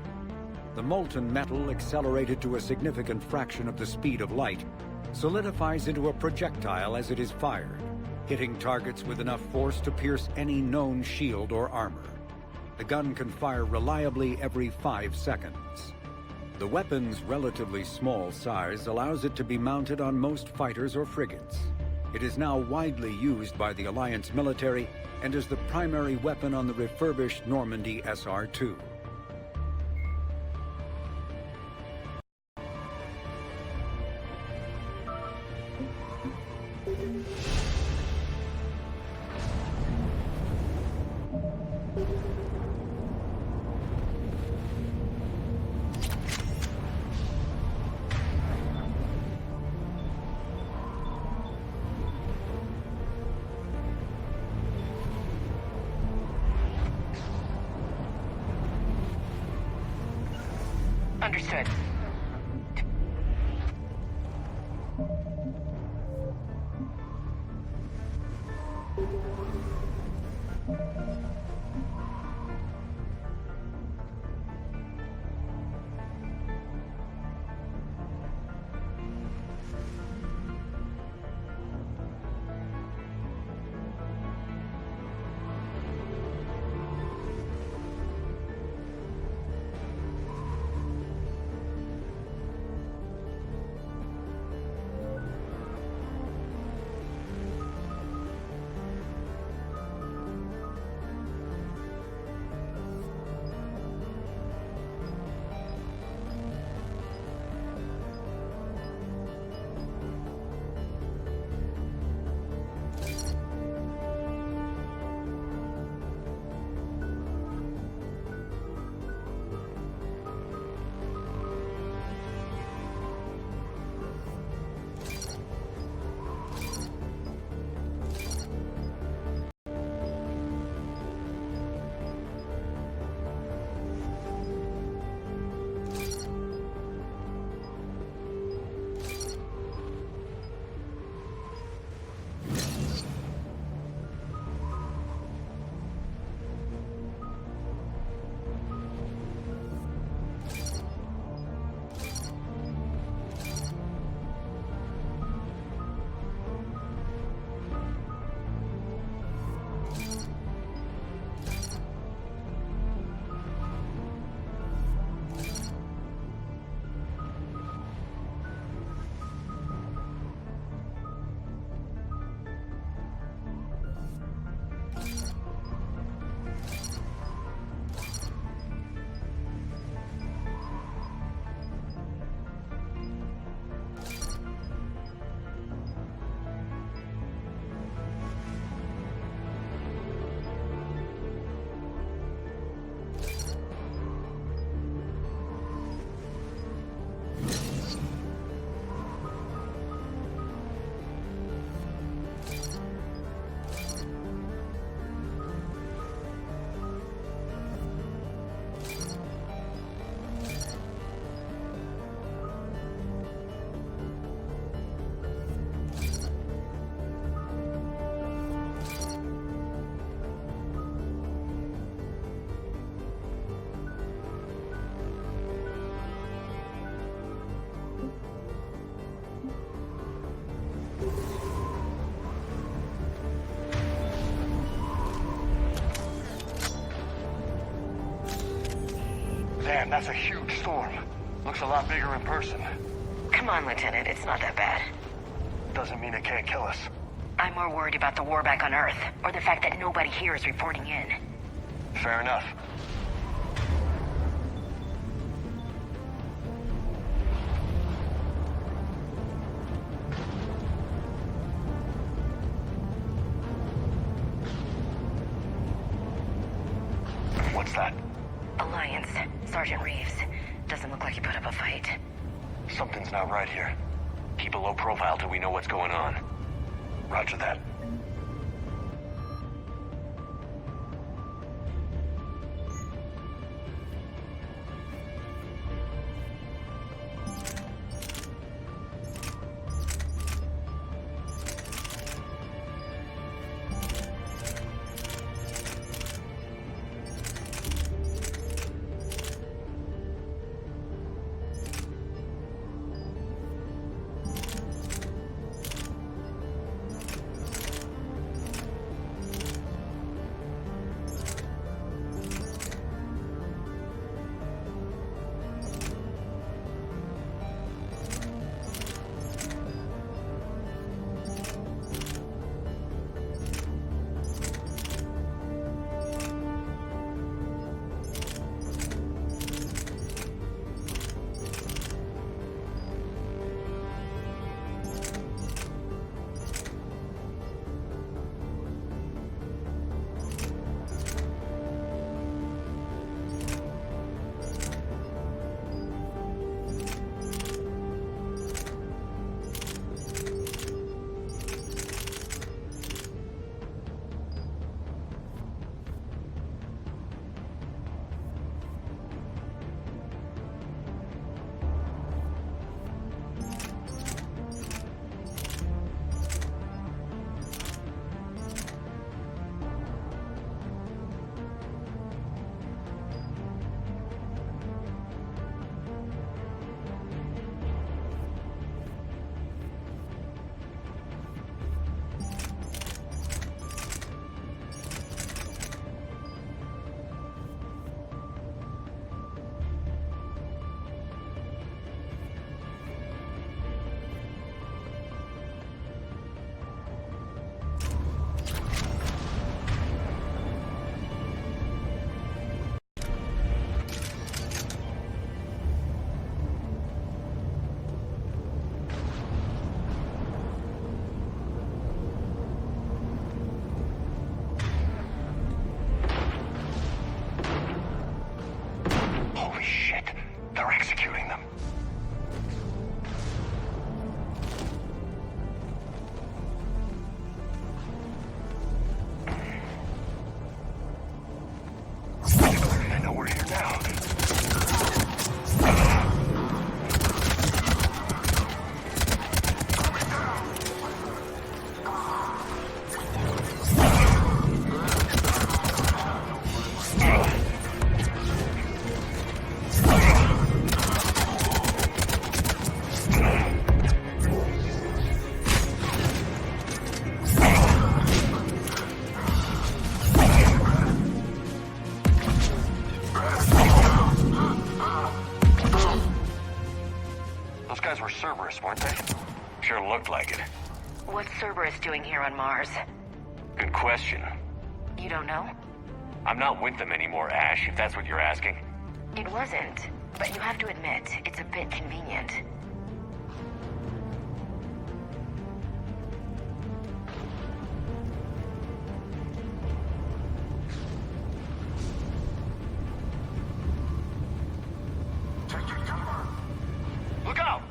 The molten metal, accelerated to a significant fraction of the speed of light, solidifies into a projectile as it is fired, hitting targets with enough force to pierce any known shield or armor. The gun can fire reliably every 5 seconds. The weapon's relatively small size allows it to be mounted on most fighters or frigates. It is now widely used by the Alliance military and is the primary weapon on the refurbished Normandy SR-2. Understood. Man, that's a huge storm. Looks a lot bigger in person. Come on, Lieutenant. It's not that bad. Doesn't mean it can't kill us. I'm more worried about the war back on Earth, or the fact that nobody here is reporting in. Fair enough. What's that? Alliance. Sergeant Reeves. Doesn't look like he put up a fight. Something's not right here. Keep a low profile till we know what's going on. Roger that. Cerberus, weren't they? Sure looked like it. What's Cerberus doing here on Mars? Good question. You don't know? I'm not with them anymore, Ash, if that's what you're asking. It wasn't, but you have to admit, it's a bit convenient. Look out!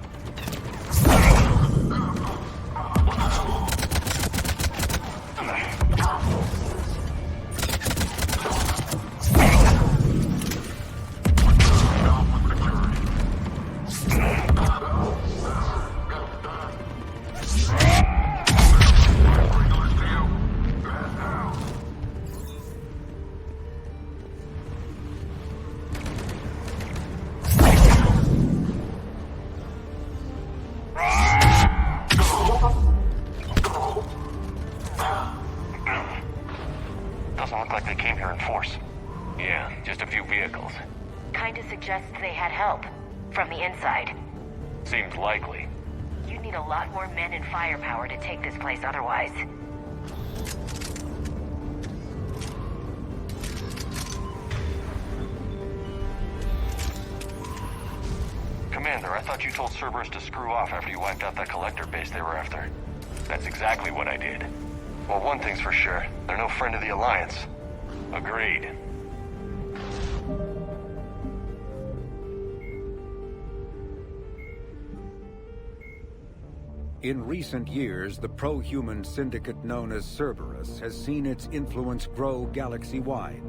kinda suggests they had help. From the inside. Seems likely. You'd need a lot more men and firepower to take this place otherwise. Commander, I thought you told Cerberus to screw off after you wiped out that collector base they were after. That's exactly what I did. Well, one thing's for sure. They're no friend of the Alliance. Agreed. In recent years, the pro-human syndicate known as Cerberus has seen its influence grow galaxy-wide.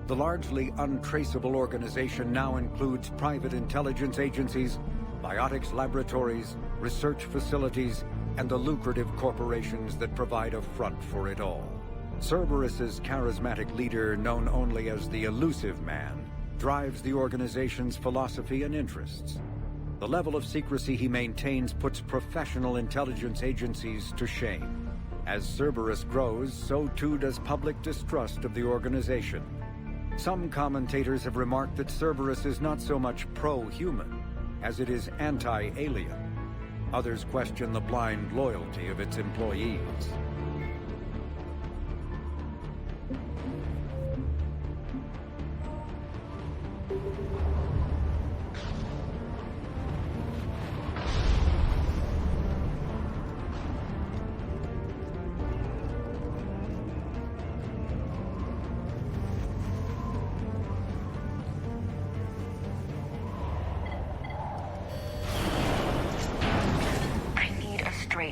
The largely untraceable organization now includes private intelligence agencies, biotics laboratories, research facilities, and the lucrative corporations that provide a front for it all. Cerberus's charismatic leader, known only as the Elusive Man, drives the organization's philosophy and interests. The level of secrecy he maintains puts professional intelligence agencies to shame. As Cerberus grows, so too does public distrust of the organization. Some commentators have remarked that Cerberus is not so much pro-human as it is anti-alien. Others question the blind loyalty of its employees.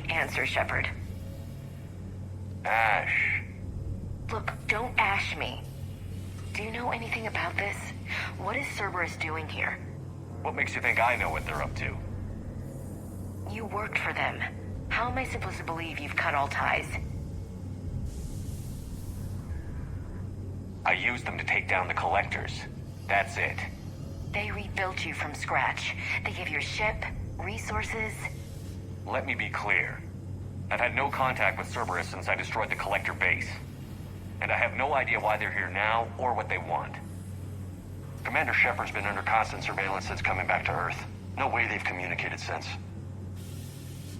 Answer, Shepard. Ash. Look, don't ash me. Do you know anything about this? What is Cerberus doing here? What makes you think I know what they're up to? You worked for them. How am I supposed to believe you've cut all ties? I used them to take down the Collectors. That's it. They rebuilt you from scratch. They gave your ship, resources. Let me be clear. I've had no contact with Cerberus since I destroyed the Collector base. And I have no idea why they're here now, or what they want. Commander Shepard's been under constant surveillance since coming back to Earth. No way they've communicated since.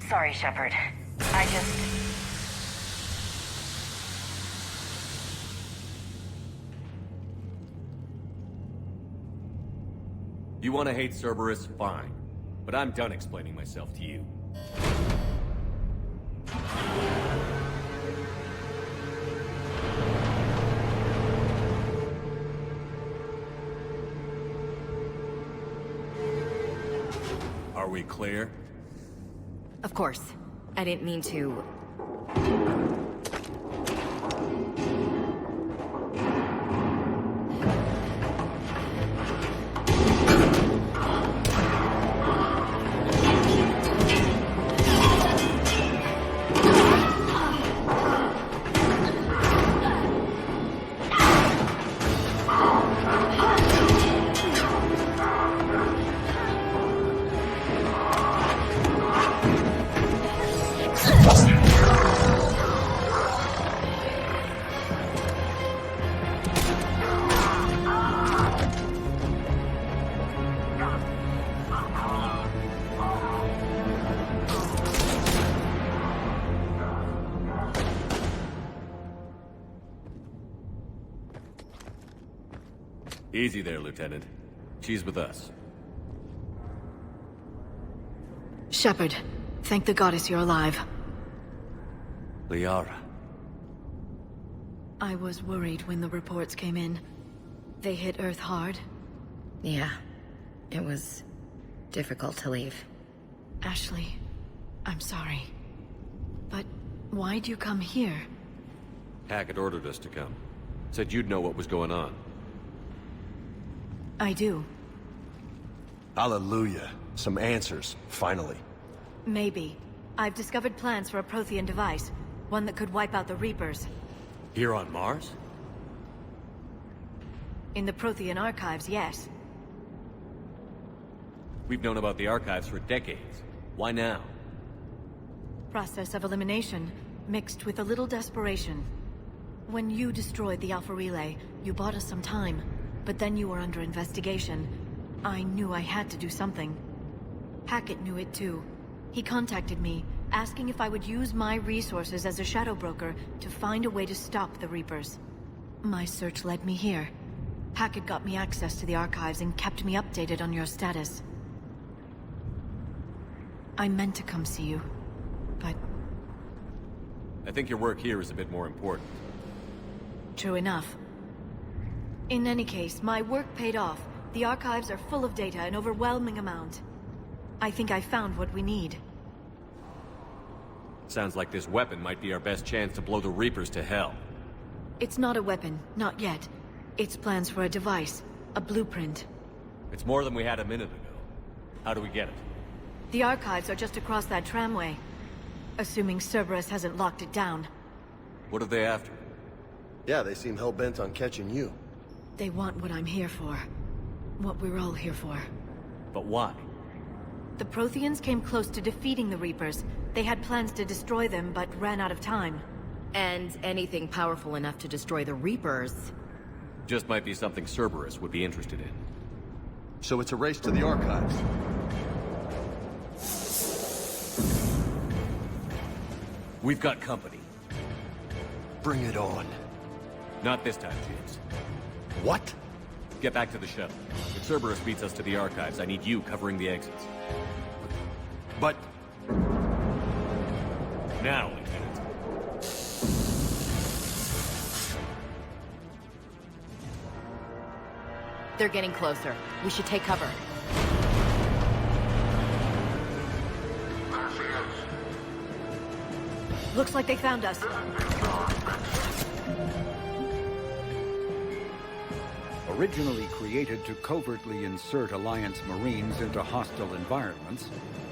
Sorry, Shepard. I just... You want to hate Cerberus? Fine. But I'm done explaining myself to you. Are we clear? Of course. I didn't mean to... Easy there, Lieutenant. She's with us. Shepard, thank the goddess you're alive. Liara. I was worried when the reports came in. They hit Earth hard. Yeah. It was difficult to leave. Ashley, I'm sorry. But why'd you come here? Hackett ordered us to come. Said you'd know what was going on. I do. Hallelujah. Some answers, finally. Maybe. I've discovered plans for a Prothean device. One that could wipe out the Reapers. Here on Mars? In the Prothean archives, yes. We've known about the archives for decades. Why now? Process of elimination, mixed with a little desperation. When you destroyed the Alpha Relay, you bought us some time. But then you were under investigation. I knew I had to do something. Hackett knew it too. He contacted me, asking if I would use my resources as a shadow broker to find a way to stop the Reapers. My search led me here. Hackett got me access to the archives and kept me updated on your status. I meant to come see you, but... I think your work here is a bit more important. True enough. In any case, my work paid off. The archives are full of data, an overwhelming amount. I think I found what we need. Sounds like this weapon might be our best chance to blow the Reapers to hell. It's not a weapon, not yet. It's plans for a device, a blueprint. It's more than we had a minute ago. How do we get it? The archives are just across that tramway. Assuming Cerberus hasn't locked it down. What are they after? Yeah, they seem hell-bent on catching you. They want what I'm here for. What we're all here for. But why? The Protheans came close to defeating the Reapers. They had plans to destroy them, but ran out of time. And anything powerful enough to destroy the Reapers. Just might be something Cerberus would be interested in. So it's a race to the archives. We've got company. Bring it on. Not this time, James. What? Get back to the shuttle. If Cerberus beats us to the archives, I need you covering the exits. But... Now, Lieutenant. They're getting closer. We should take cover. Looks like they found us. Originally created to covertly insert Alliance Marines into hostile environments,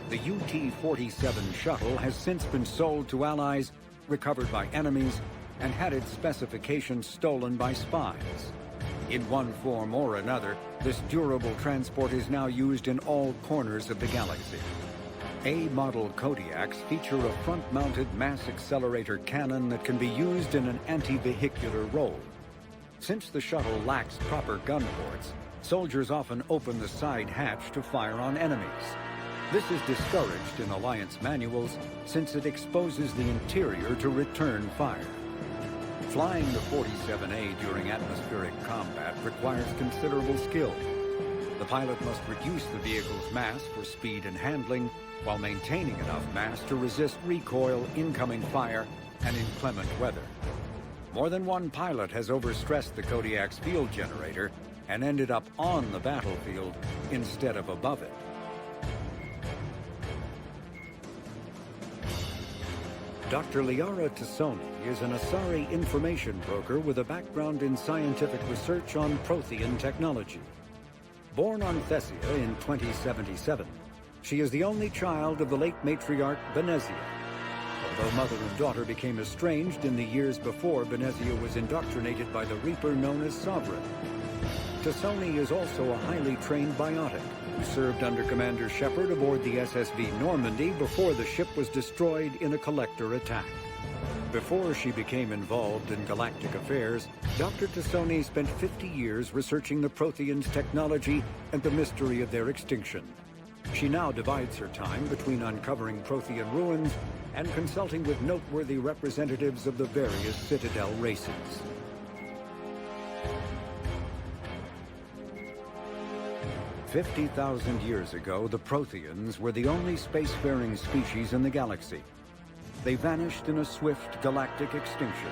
the UT-47 shuttle has since been sold to allies, recovered by enemies, and had its specifications stolen by spies. In one form or another, this durable transport is now used in all corners of the galaxy. A-model Kodiaks feature a front-mounted mass accelerator cannon that can be used in an anti-vehicular role. Since the shuttle lacks proper gun ports, soldiers often open the side hatch to fire on enemies. This is discouraged in Alliance manuals since it exposes the interior to return fire. Flying the 47A during atmospheric combat requires considerable skill. The pilot must reduce the vehicle's mass for speed and handling, while maintaining enough mass to resist recoil, incoming fire, and inclement weather. More than one pilot has overstressed the Kodiak's field generator and ended up on the battlefield instead of above it. Dr. Liara Tassoni is an Asari information broker with a background in scientific research on Prothean technology. Born on Thessia in 2077, she is the only child of the late matriarch Benezia. Although mother and daughter became estranged in the years before Benezia was indoctrinated by the Reaper known as Sovereign. Tassoni is also a highly trained biotic who served under Commander Shepard aboard the SSV Normandy before the ship was destroyed in a Collector attack. Before she became involved in galactic affairs, Dr. Tassoni spent 50 years researching the Protheans' technology and the mystery of their extinction. She now divides her time between uncovering Prothean ruins and consulting with noteworthy representatives of the various Citadel races. "50,000 years ago, the Protheans were the only spacefaring species in the galaxy. They vanished in a swift galactic extinction.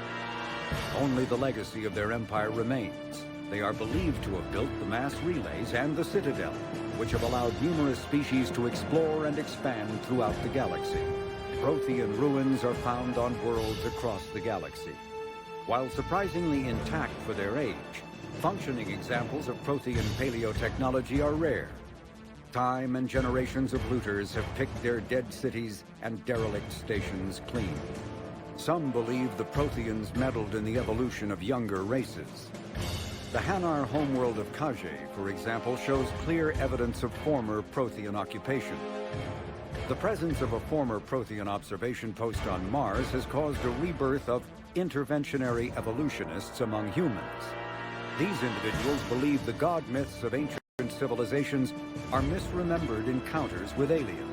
Only the legacy of their empire remains. They are believed to have built the mass relays and the Citadel, which have allowed numerous species to explore and expand throughout the galaxy. Prothean ruins are found on worlds across the galaxy. While surprisingly intact for their age, functioning examples of Prothean paleotechnology are rare. Time and generations of looters have picked their dead cities and derelict stations clean. Some believe the Protheans meddled in the evolution of younger races. The Hanar homeworld of Khaje, for example, shows clear evidence of former Prothean occupation. The presence of a former Prothean observation post on Mars has caused a rebirth of interventionary evolutionists among humans. These individuals believe the god myths of ancient civilizations are misremembered encounters with aliens.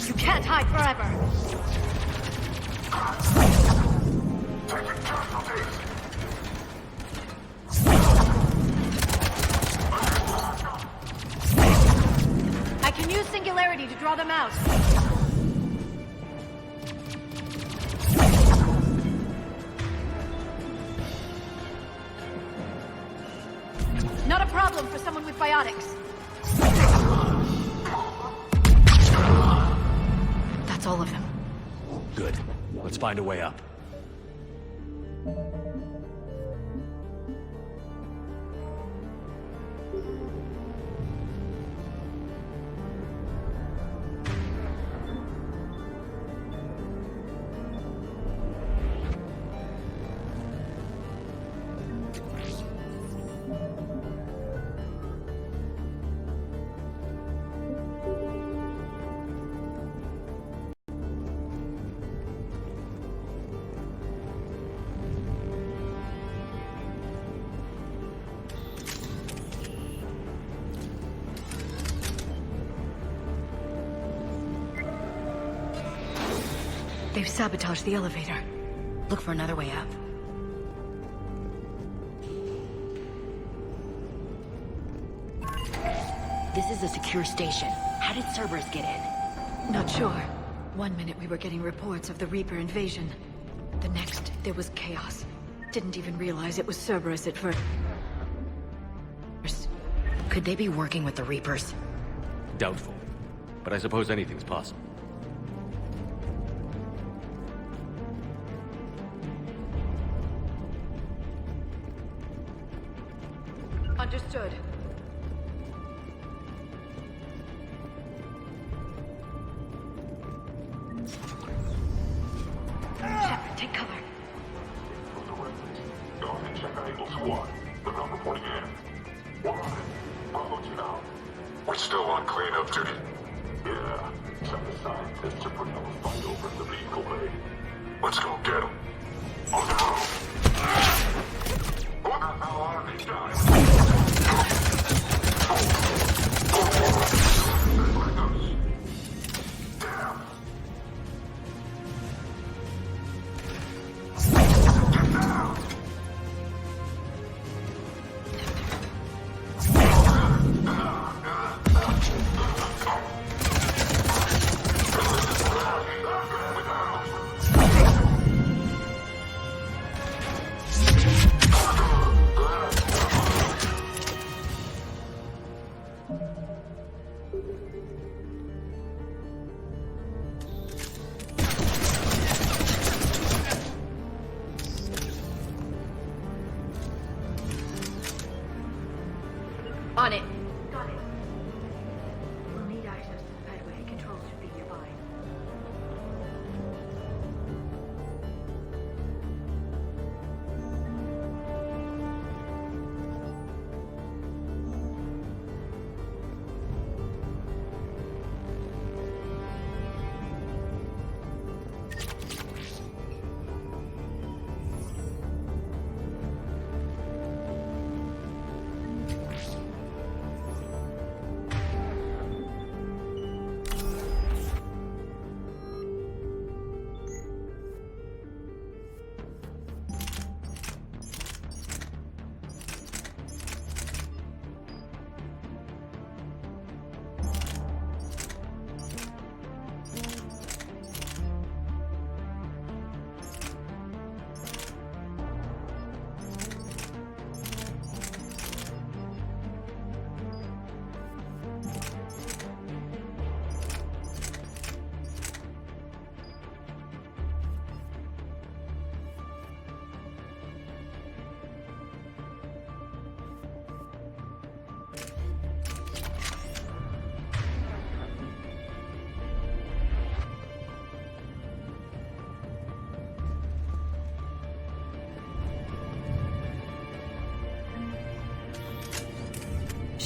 You can't hide forever! I can use Singularity to draw them out. Not a problem for someone with biotics. That's all of them. Good. Let's find a way up. They've sabotaged the elevator. Look for another way up. This is a secure station. How did Cerberus get in? Not sure. One minute we were getting reports of the Reaper invasion. The next, there was chaos. Didn't even realize it was Cerberus at first. Could they be working with the Reapers? Doubtful. But I suppose anything's possible. Understood. Shepard, take cover. Go ahead and check on Eagle Squad. They're not reporting in. We're on it. Bravo to now. We're still on cleanup duty. Yeah. Some of the scientists are putting up a fight over at the vehicle bay. Let's go get them. On the road. What the hell are these guys? Damn. Get down.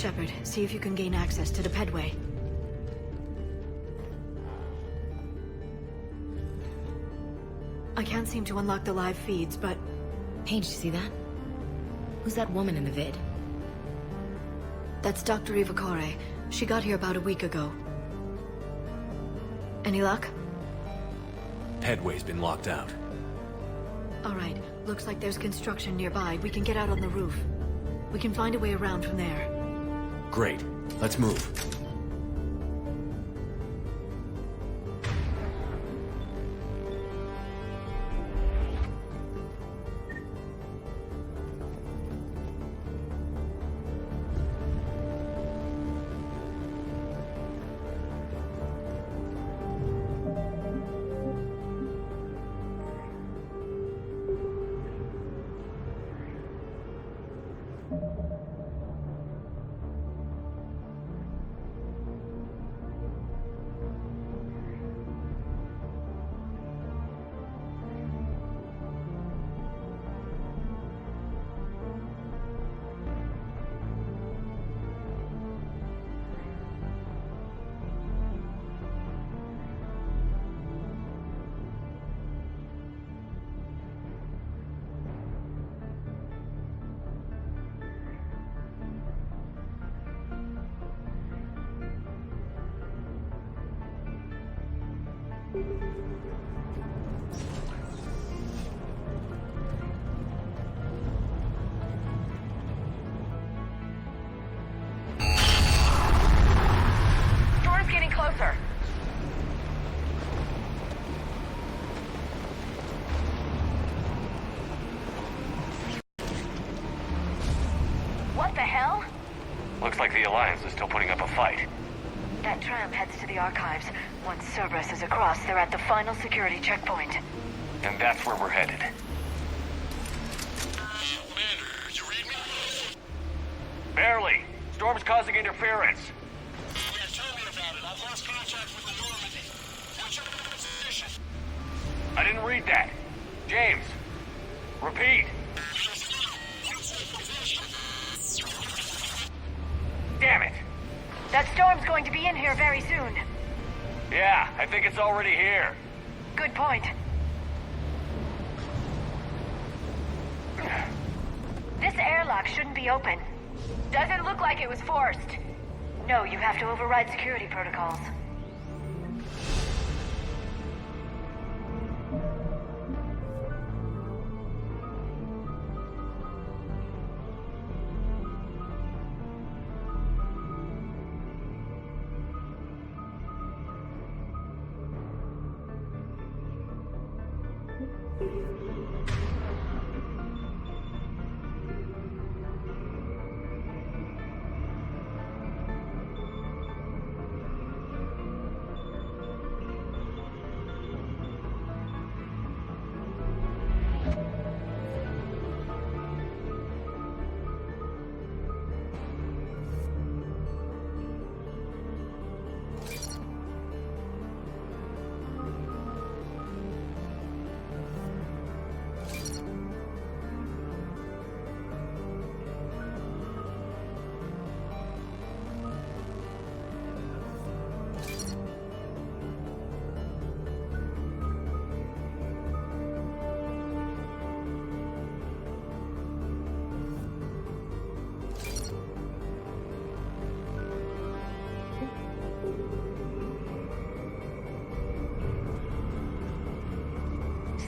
Shepard, see if you can gain access to the Pedway. I can't seem to unlock the live feeds, but... Paige, you see that? Who's that woman in the vid? That's Dr. Eva Corey. She got here about a week ago. Any luck? Pedway's been locked out. Alright, looks like there's construction nearby. We can get out on the roof. We can find a way around from there. Great. Let's move. Storm's getting closer. What the hell? Looks like the Alliance is still putting up a fight. That tram heads to the archives. Once Cerberus is across, they're at the final security checkpoint. And that's where we're headed. Commander, you read me? Barely. Storm's causing interference. Yeah, tell me about it. I've lost contact with the Normandy. What's your position? I didn't read that. James. Repeat. Damn it. That storm's going to be in here very soon. Yeah, I think it's already here. Good point. This airlock shouldn't be open. Doesn't look like it was forced. No, you have to override security protocols.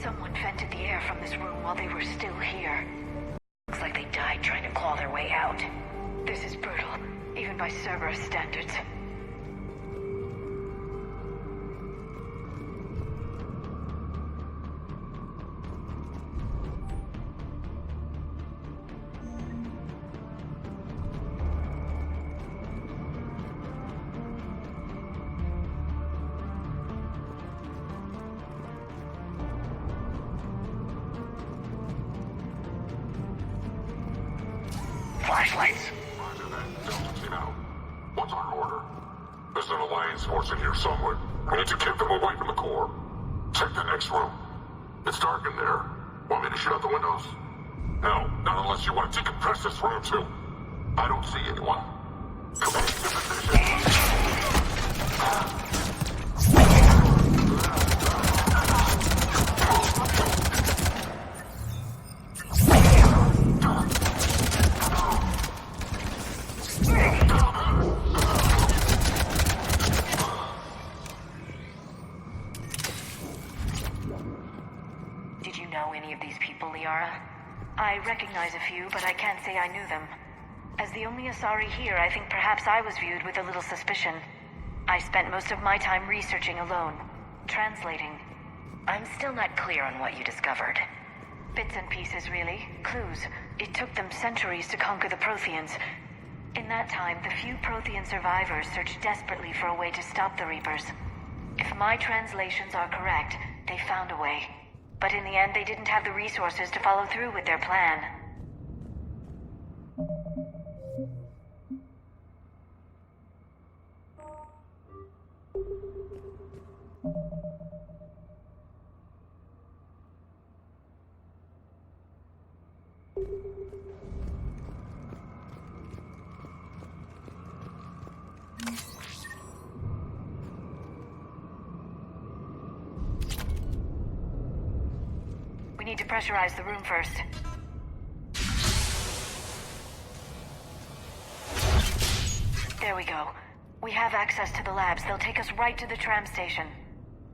Someone vented the air from this room while they were still here. Looks like they died trying to claw their way out. This is brutal, even by Cerberus standards. Flashlights. Roger that. Delta team out. What's our order? There's an Alliance force in here somewhere. We need to keep them away from the core. Check the next room. It's dark in there. Want me to shut out the windows? No, not unless you want to decompress this room too. I don't see anyone. Did you know any of these people, Liara? I recognize a few, but I can't say I knew them. As the only Asari here, I think perhaps I was viewed with a little suspicion. I spent most of my time researching alone, translating. I'm still not clear on what you discovered. Bits and pieces, really. Clues. It took them centuries to conquer the Protheans. In that time, the few Prothean survivors searched desperately for a way to stop the Reapers. If my translations are correct, they found a way. But in the end, they didn't have the resources to follow through with their plan. We need to pressurize the room first. There we go. We have access to the labs. They'll take us right to the tram station.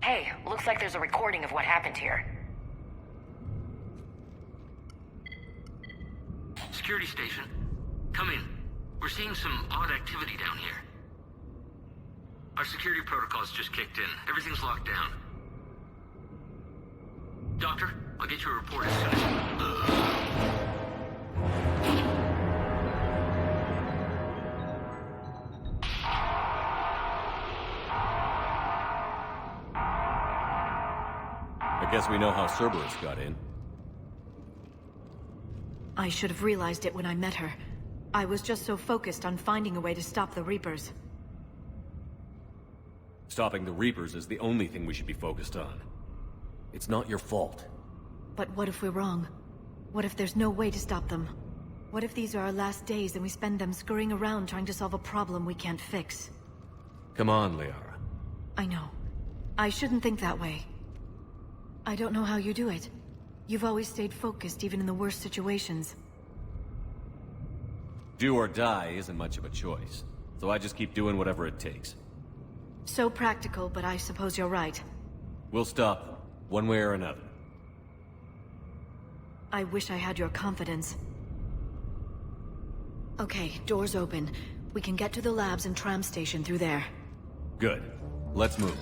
Hey, looks like there's a recording of what happened here. Security station. Come in. We're seeing some odd activity down here. Our security protocols just kicked in. Everything's locked down. Doctor, I'll get you a report as soon as... I guess we know how Cerberus got in. I should have realized it when I met her. I was just so focused on finding a way to stop the Reapers. Stopping the Reapers is the only thing we should be focused on. It's not your fault. But what if we're wrong? What if there's no way to stop them? What if these are our last days and we spend them scurrying around trying to solve a problem we can't fix? Come on, Liara. I know. I shouldn't think that way. I don't know how you do it. You've always stayed focused even in the worst situations. Do or die isn't much of a choice, so I just keep doing whatever it takes. So practical, but I suppose you're right. We'll stop them, one way or another. I wish I had your confidence. Okay, doors open. We can get to the labs and tram station through there. Good. Let's move.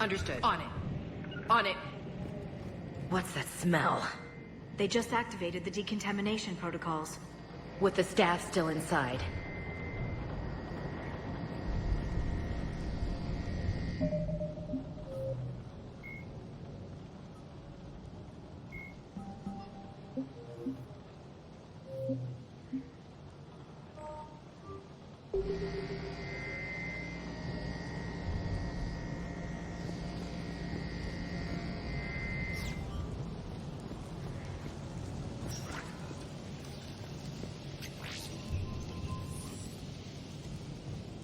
Understood. On it. On it. What's that smell? They just activated the decontamination protocols. With the staff still inside.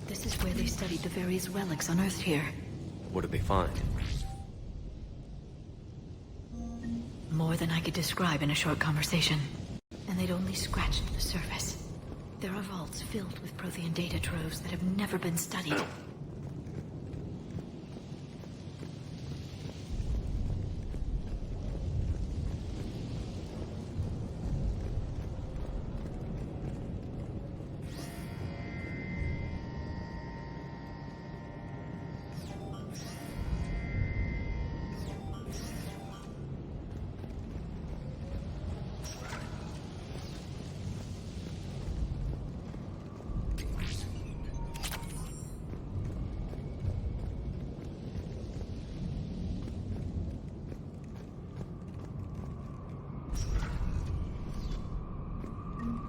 This is where they studied the various relics unearthed here. What did they find? More than I could describe in a short conversation. And they'd only scratched the surface. There are vaults filled with Prothean data troves that have never been studied.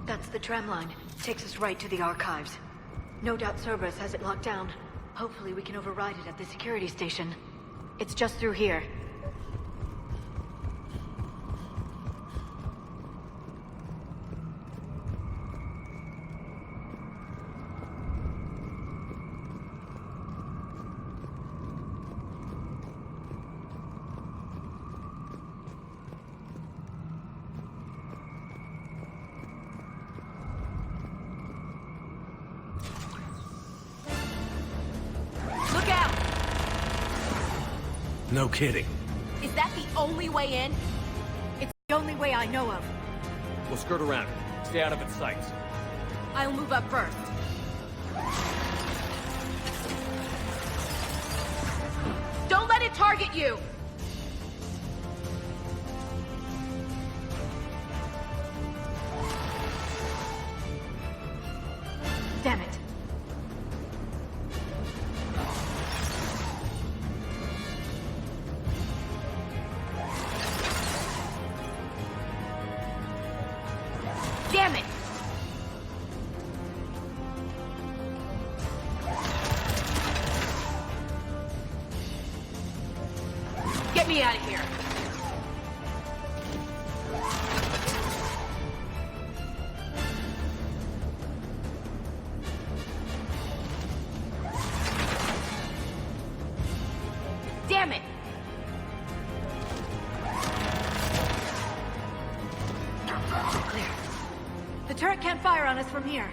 That's the tram line. Takes us right to the archives. No doubt Cerberus has it locked down. Hopefully we can override it at the security station. It's just through here. No kidding. Is that the only way in? It's the only way I know of. We'll skirt around it. Stay out of its sights. I'll move up first. Don't let it target you! Damn it. Damn it! Get me out of here! Damn it! Clear. The turret can't fire on us from here.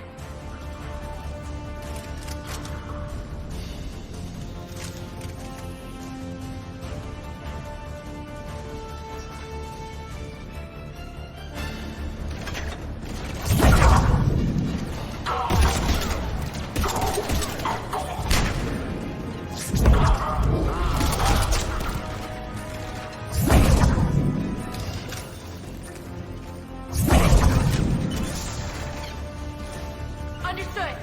Understood!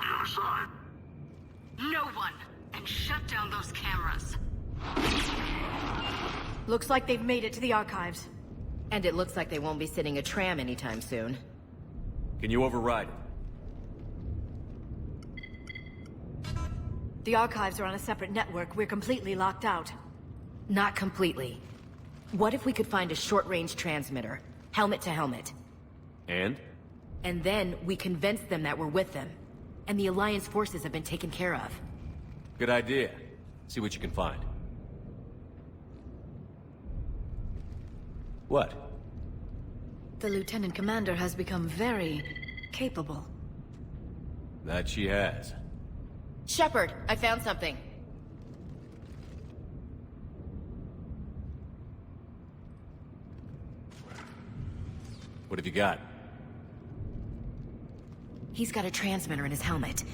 the other side. No one! And shut down those cameras. Looks like they've made it to the archives. And it looks like they won't be sitting a tram anytime soon. Can you override it? The archives are on a separate network. We're completely locked out. Not completely. What if we could find a short-range transmitter? Helmet to helmet. And? And then we convince them that we're with them. And the Alliance forces have been taken care of. Good idea. See what you can find. What? The Lieutenant Commander has become very capable. That she has. Shepard, I found something. What have you got? He's got a transmitter in his helmet.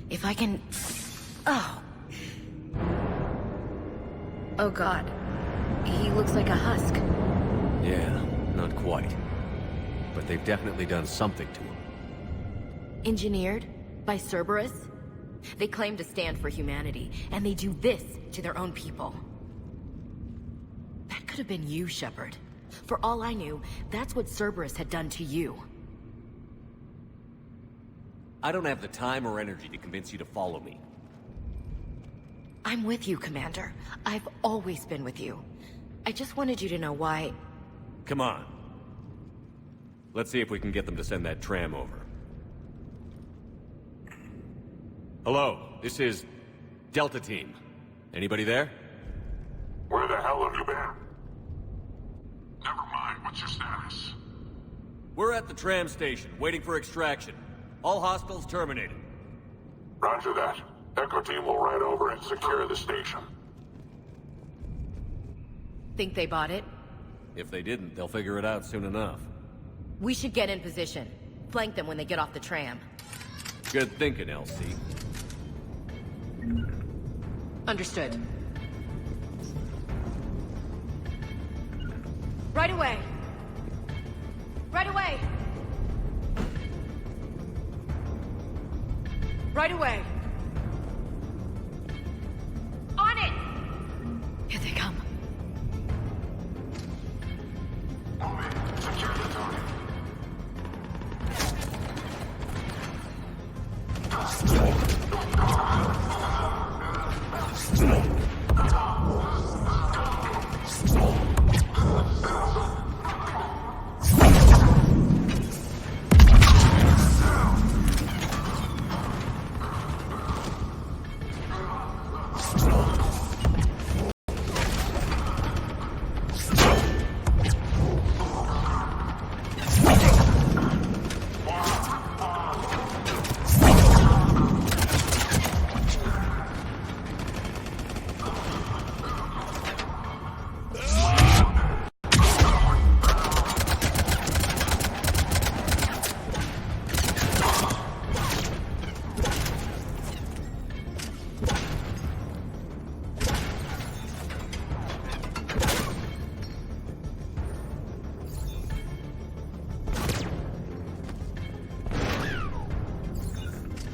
If I can... Oh. Oh god. He looks like a husk. Yeah, not quite. But they've definitely done something to him. Engineered? By Cerberus? They claim to stand for humanity, and they do this to their own people. That could have been you, Shepard. For all I knew, that's what Cerberus had done to you. I don't have the time or energy to convince you to follow me. I'm with you, Commander. I've always been with you. I just wanted you to know why... Come on. Let's see if we can get them to send that tram over. Hello, this is Delta Team. Anybody there? Where the hell have you been? Never mind, what's your status? We're at the tram station, waiting for extraction. All hostiles terminated. Roger that. Echo Team will ride over and secure the station. Think they bought it? If they didn't, they'll figure it out soon enough. We should get in position. Flank them when they get off the tram. Good thinking, LC. Understood. Right away! Right away! Right away! On it! Here they come. Secure the target.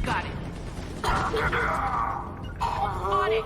Got it. On it!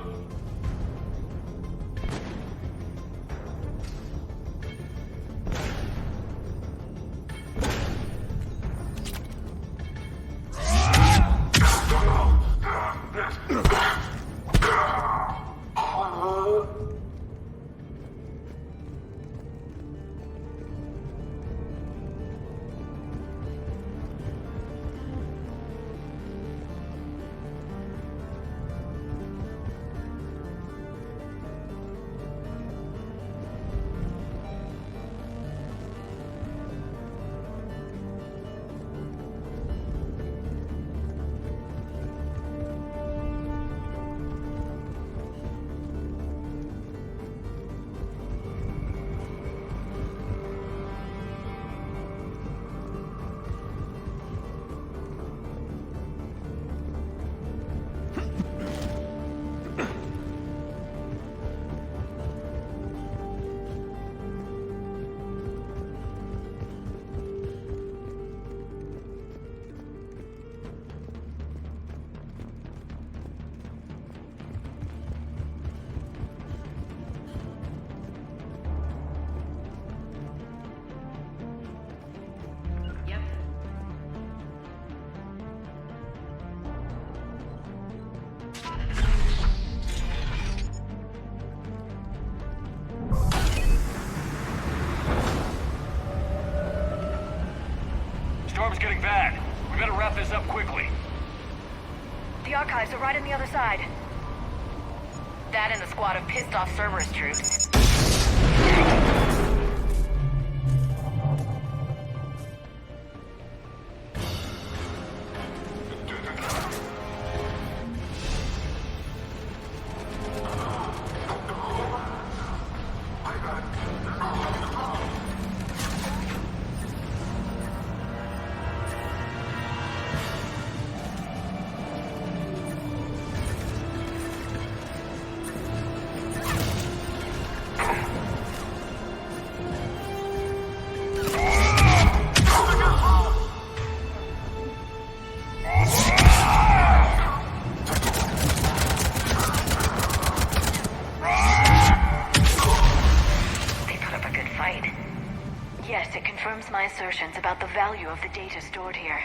archives are right on the other side. That and a squad of pissed-off Cerberus troops. Yes, it confirms my assertions about the value of the data stored here.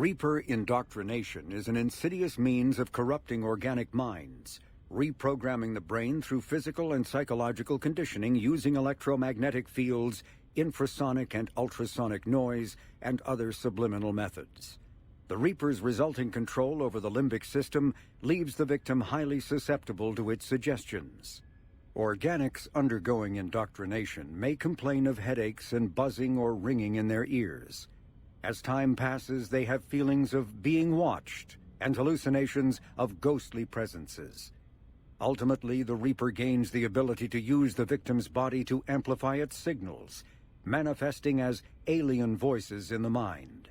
Reaper indoctrination is an insidious means of corrupting organic minds, reprogramming the brain through physical and psychological conditioning using electromagnetic fields, infrasonic and ultrasonic noise, and other subliminal methods. The Reaper's resulting control over the limbic system leaves the victim highly susceptible to its suggestions. Organics undergoing indoctrination may complain of headaches and buzzing or ringing in their ears. As time passes, they have feelings of being watched and hallucinations of ghostly presences. Ultimately, the Reaper gains the ability to use the victim's body to amplify its signals, manifesting as alien voices in the mind.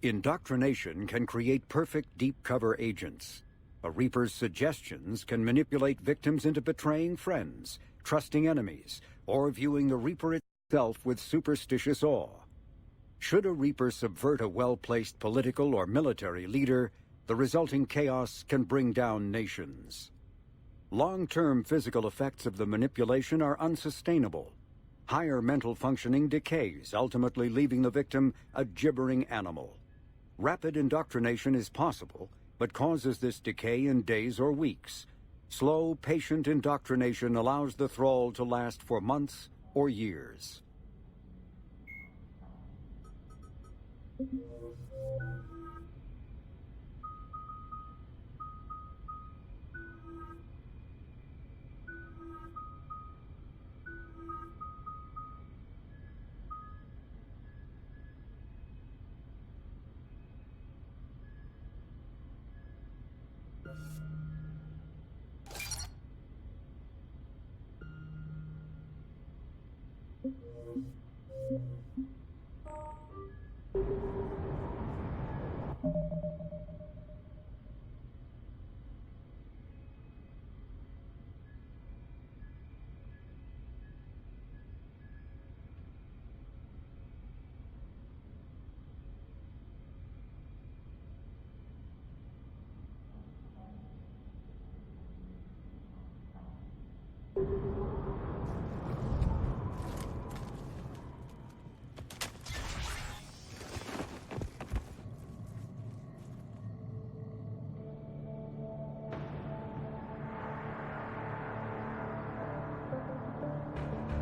Indoctrination can create perfect deep cover agents. A Reaper's suggestions can manipulate victims into betraying friends, trusting enemies, or viewing the Reaper itself with superstitious awe. Should a Reaper subvert a well-placed political or military leader, the resulting chaos can bring down nations. Long-term physical effects of the manipulation are unsustainable. Higher mental functioning decays, ultimately leaving the victim a gibbering animal. Rapid indoctrination is possible, but causes this decay in days or weeks. Slow, patient indoctrination allows the thrall to last for months or years.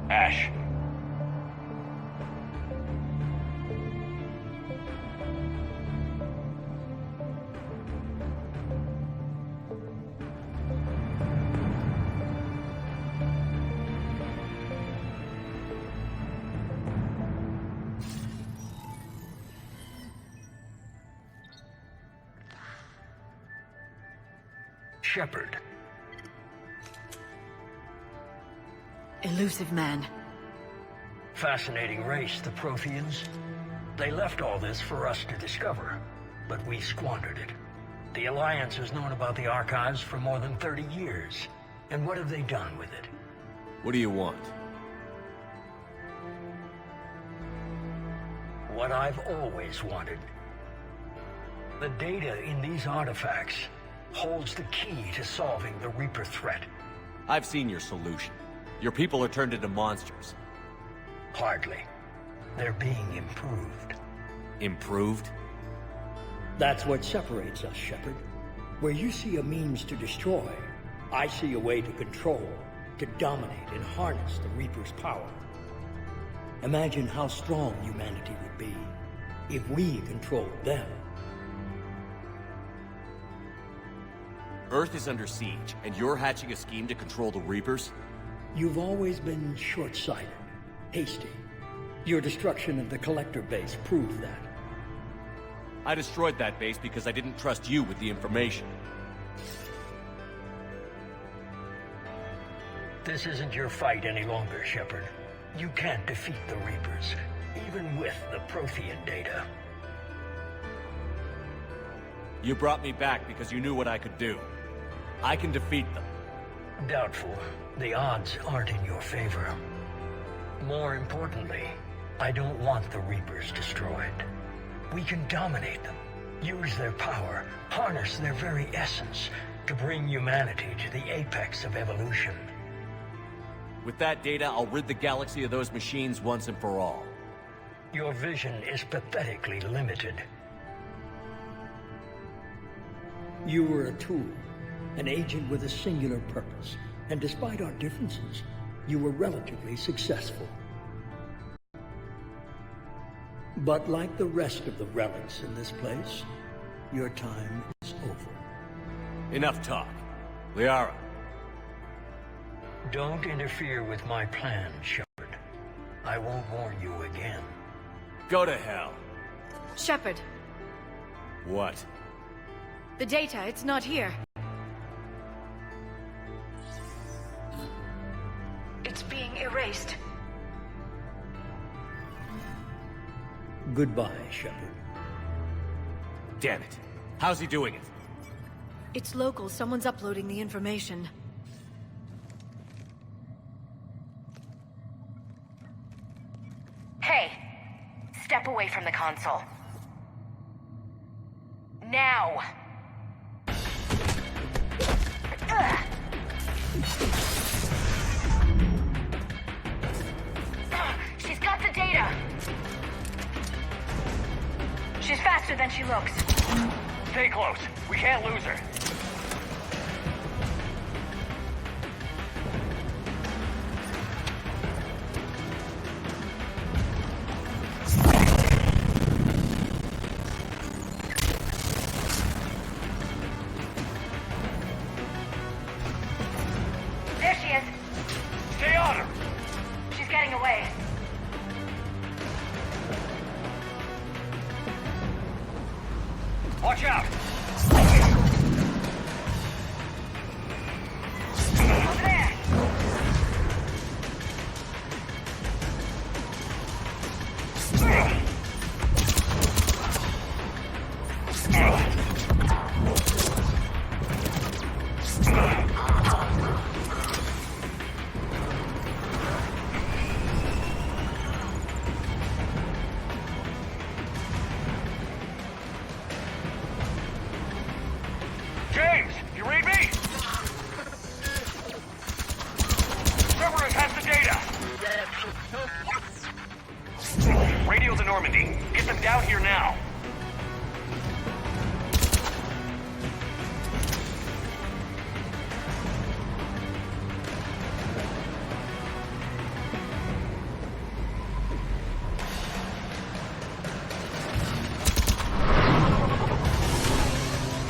Ash. Shepard. Elusive man. Fascinating race, the Protheans. They left all this for us to discover, but we squandered it. The Alliance has known about the archives for more than 30 years. And what have they done with it? What do you want? What I've always wanted. The data in these artifacts holds the key to solving the Reaper threat. I've seen your solution. Your people are turned into monsters. Hardly. They're being improved. Improved? That's what separates us, Shepard. Where you see a means to destroy, I see a way to control, to dominate and harness the Reaper's power. Imagine how strong humanity would be if we controlled them. Earth is under siege, and you're hatching a scheme to control the Reapers? You've always been short-sighted, hasty. Your destruction of the Collector base proved that. I destroyed that base because I didn't trust you with the information. This isn't your fight any longer, Shepard. You can't defeat the Reapers, even with the Prothean data. You brought me back because you knew what I could do. I can defeat them. Doubtful. The odds aren't in your favor. More importantly, I don't want the Reapers destroyed. We can dominate them, use their power, harness their very essence to bring humanity to the apex of evolution. With that data, I'll rid the galaxy of those machines once and for all. Your vision is pathetically limited. You were a tool, an agent with a singular purpose, and despite our differences, you were relatively successful. But like the rest of the relics in this place, your time is over. Enough talk. Liara. Don't interfere with my plan, Shepard. I won't warn you again. Go to hell. Shepard, What? the data, it's not here. erased. Goodbye, Shepard. Damn it. How's he doing it? It's local. Someone's uploading the information. Hey, step away from the console. Now! Ugh. She's got the data! She's faster than she looks. Stay close. We can't lose her. There she is. Stay on her! She's getting away. Watch out! Over there! James, you read me? Cerberus has the data. Radio to Normandy. Get them down here now.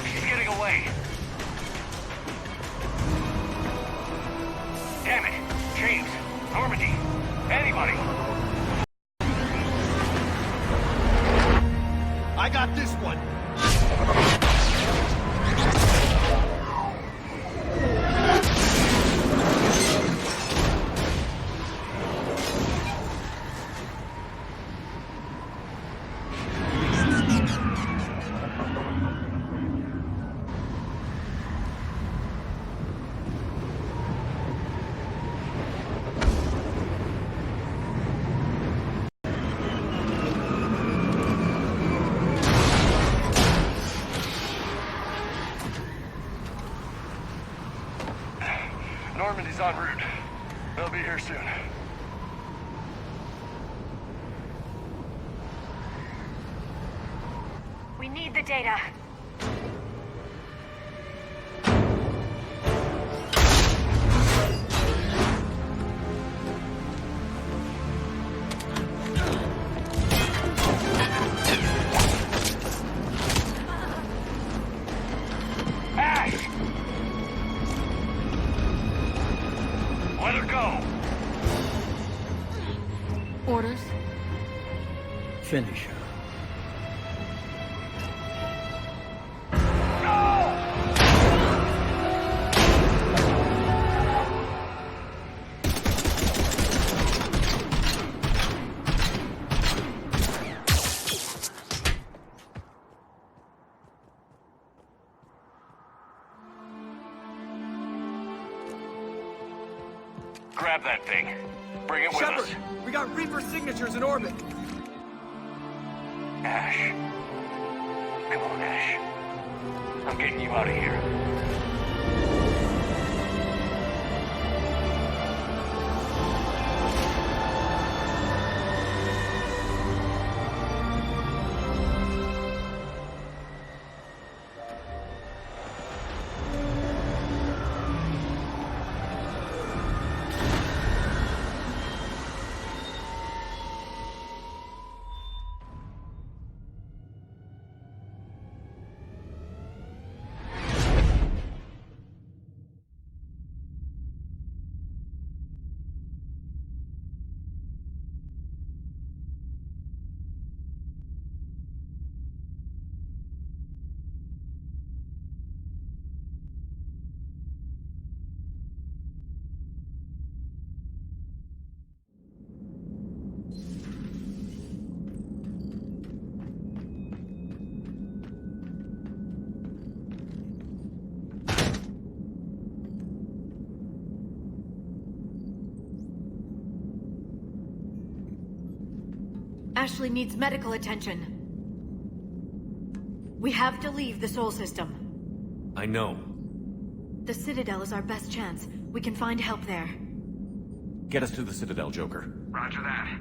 She's getting away. Damn it. James, Normandy, anybody. I got this one. Normandy's en route. They'll be here soon. We need the data. Ash! Let her go! Orders? Finish her. Grab that thing. Bring it with us. Shepard! We got Reaper signatures in orbit! Ash. Come on, Ash. I'm getting you out of here. Ashley needs medical attention. We have to leave the Sol system. I know. The Citadel is our best chance. We can find help there. Get us to the Citadel, Joker. Roger that.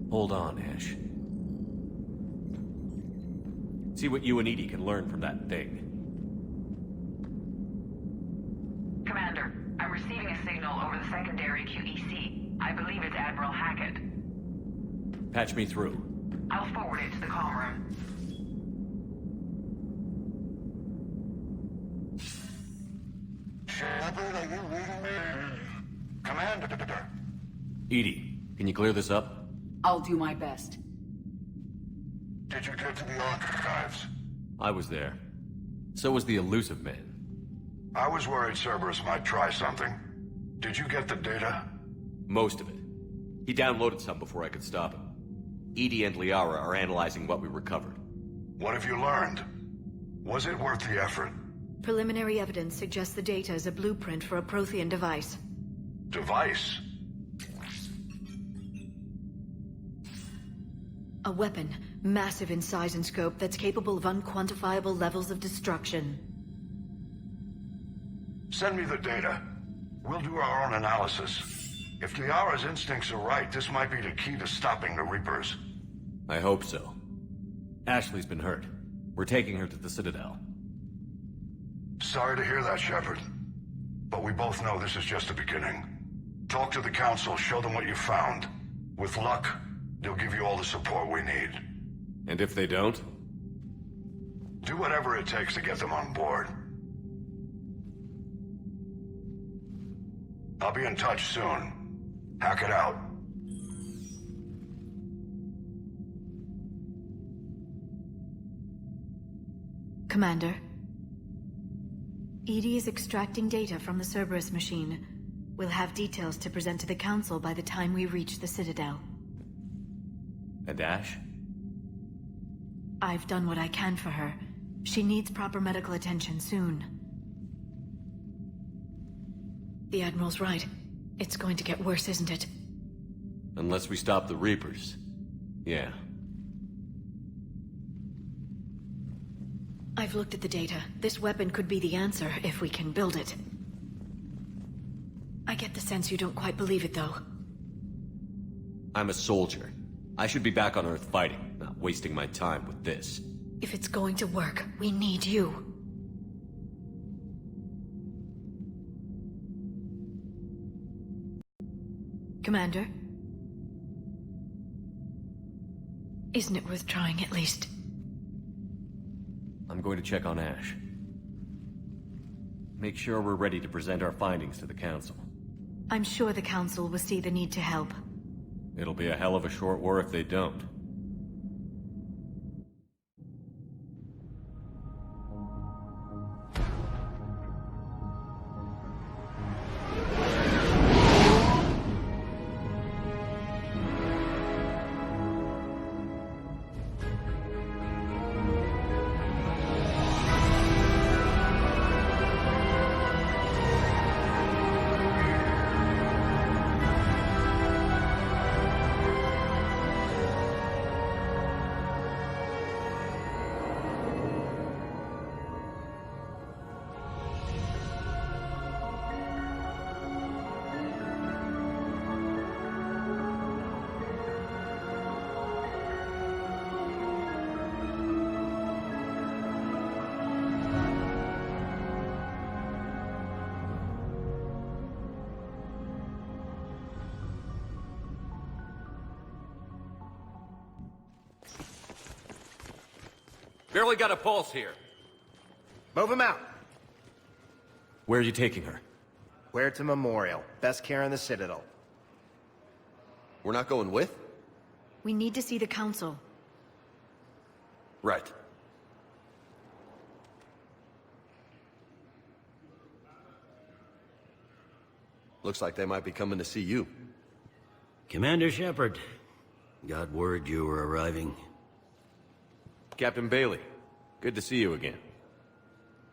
Hold on, Ash. See what you and EDI can learn from that thing. Commander, I'm receiving a signal over the secondary QEC. I believe it's Admiral Hackett. Patch me through. I'll forward it to the comm room. Shepard, are you reading me? Commander. EDI, can you clear this up? I'll do my best. Did you get to the archives? I was there. So was the Elusive Man. I was worried Cerberus might try something. Did you get the data? Most of it. He downloaded some before I could stop him. EDI and Liara are analyzing what we recovered. What have you learned? Was it worth the effort? Preliminary evidence suggests the data is a blueprint for a Prothean device. Device? A weapon, massive in size and scope, that's capable of unquantifiable levels of destruction. Send me the data. We'll do our own analysis. If Liara's instincts are right, this might be the key to stopping the Reapers. I hope so. Ashley's been hurt. We're taking her to the Citadel. Sorry to hear that, Shepard. But we both know this is just the beginning. Talk to the Council, show them what you found. With luck, they'll give you all the support we need. And if they don't? Do whatever it takes to get them on board. I'll be in touch soon. Hack it out. Commander. EDI is extracting data from the Cerberus machine. We'll have details to present to the Council by the time we reach the Citadel. And Ash? I've done what I can for her. She needs proper medical attention soon. The Admiral's right. It's going to get worse, isn't it? Unless we stop the Reapers. Yeah. I've looked at the data. This weapon could be the answer if we can build it. I get the sense you don't quite believe it, though. I'm a soldier. I should be back on Earth fighting, not wasting my time with this. If it's going to work, we need you. Commander? Isn't it worth trying at least? I'm going to check on Ash. Make sure we're ready to present our findings to the Council. I'm sure the Council will see the need to help. It'll be a hell of a short war if they don't. Barely got a pulse here. Move him out. Where are you taking her? Huerta Memorial. Best care in the Citadel. We're not going with? We need to see the Council. Right. Looks like they might be coming to see you. Commander Shepard. Got word you were arriving. Captain Bailey, good to see you again.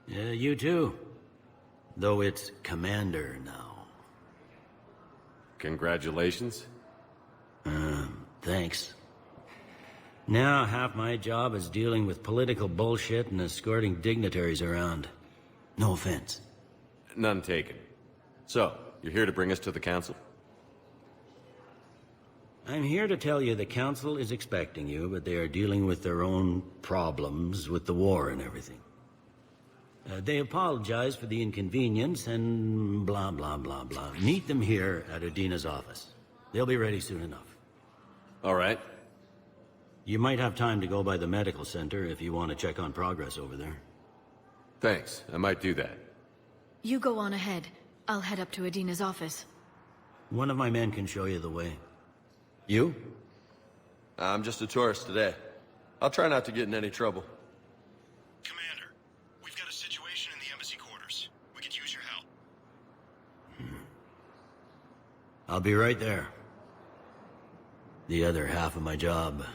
Yeah, you too. Though it's Commander now. Congratulations. Thanks. Now half my job is dealing with political bullshit and escorting dignitaries around. No offense. None taken. So, you're here to bring us to the council? I'm here to tell you the council is expecting you, but they are dealing with their own problems with the war and everything. They apologize for the inconvenience and blah, blah, blah, blah. Meet them here at Udina's office. They'll be ready soon enough. All right. You might have time to go by the medical center if you want to check on progress over there. Thanks. I might do that. You go on ahead. I'll head up to Udina's office. One of my men can show you the way. You? I'm just a tourist today. I'll try not to get in any trouble. Commander, we've got a situation in the embassy quarters. We could use your help. I'll be right there. The other half of my job.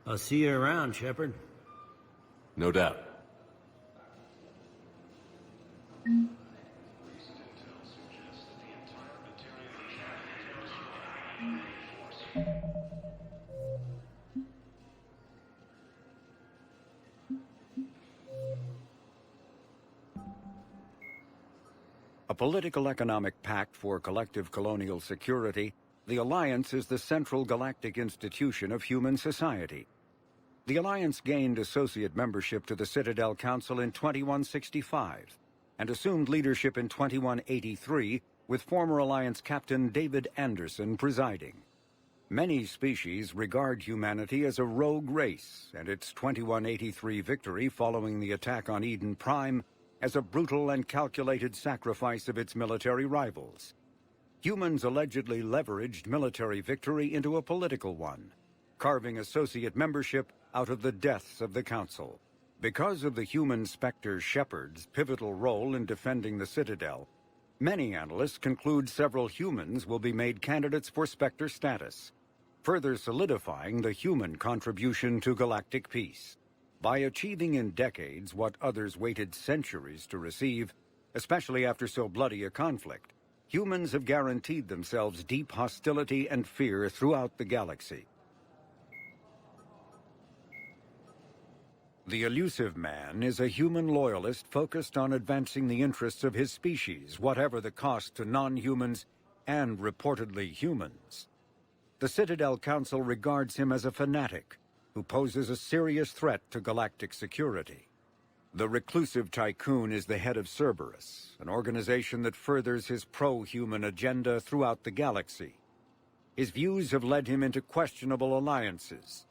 I'll see you around, Shepard. No doubt. A political economic pact for collective colonial security, the Alliance is the central galactic institution of human society. The Alliance gained associate membership to the Citadel Council in 2165 and assumed leadership in 2183 with former Alliance Captain David Anderson presiding. Many species regard humanity as a rogue race, and its 2183 victory following the attack on Eden Prime as a brutal and calculated sacrifice of its military rivals. Humans allegedly leveraged military victory into a political one, carving associate membership out of the deaths of the Council. Because of the human Spectre Shepard's pivotal role in defending the Citadel, many analysts conclude several humans will be made candidates for Spectre status, further solidifying the human contribution to galactic peace. By achieving in decades what others waited centuries to receive, especially after so bloody a conflict, humans have guaranteed themselves deep hostility and fear throughout the galaxy. The Elusive Man is a human loyalist focused on advancing the interests of his species, whatever the cost to non-humans and reportedly humans. The Citadel Council regards him as a fanatic who poses a serious threat to galactic security. The reclusive tycoon is the head of Cerberus, an organization that furthers his pro-human agenda throughout the galaxy. His views have led him into questionable alliances.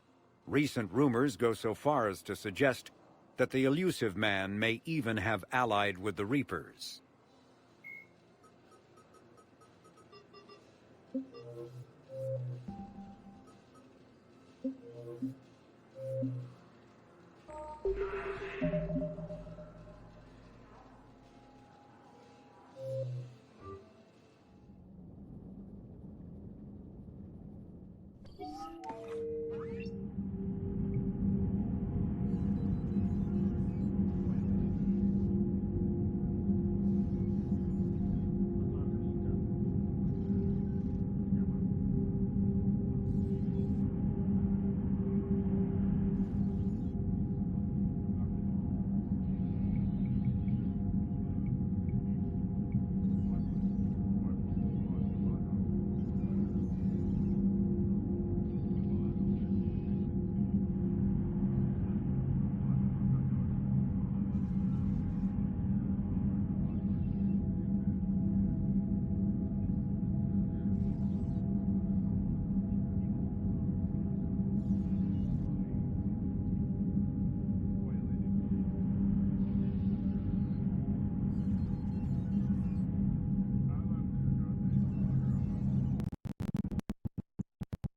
Recent rumors go so far as to suggest that the Elusive Man may even have allied with the Reapers.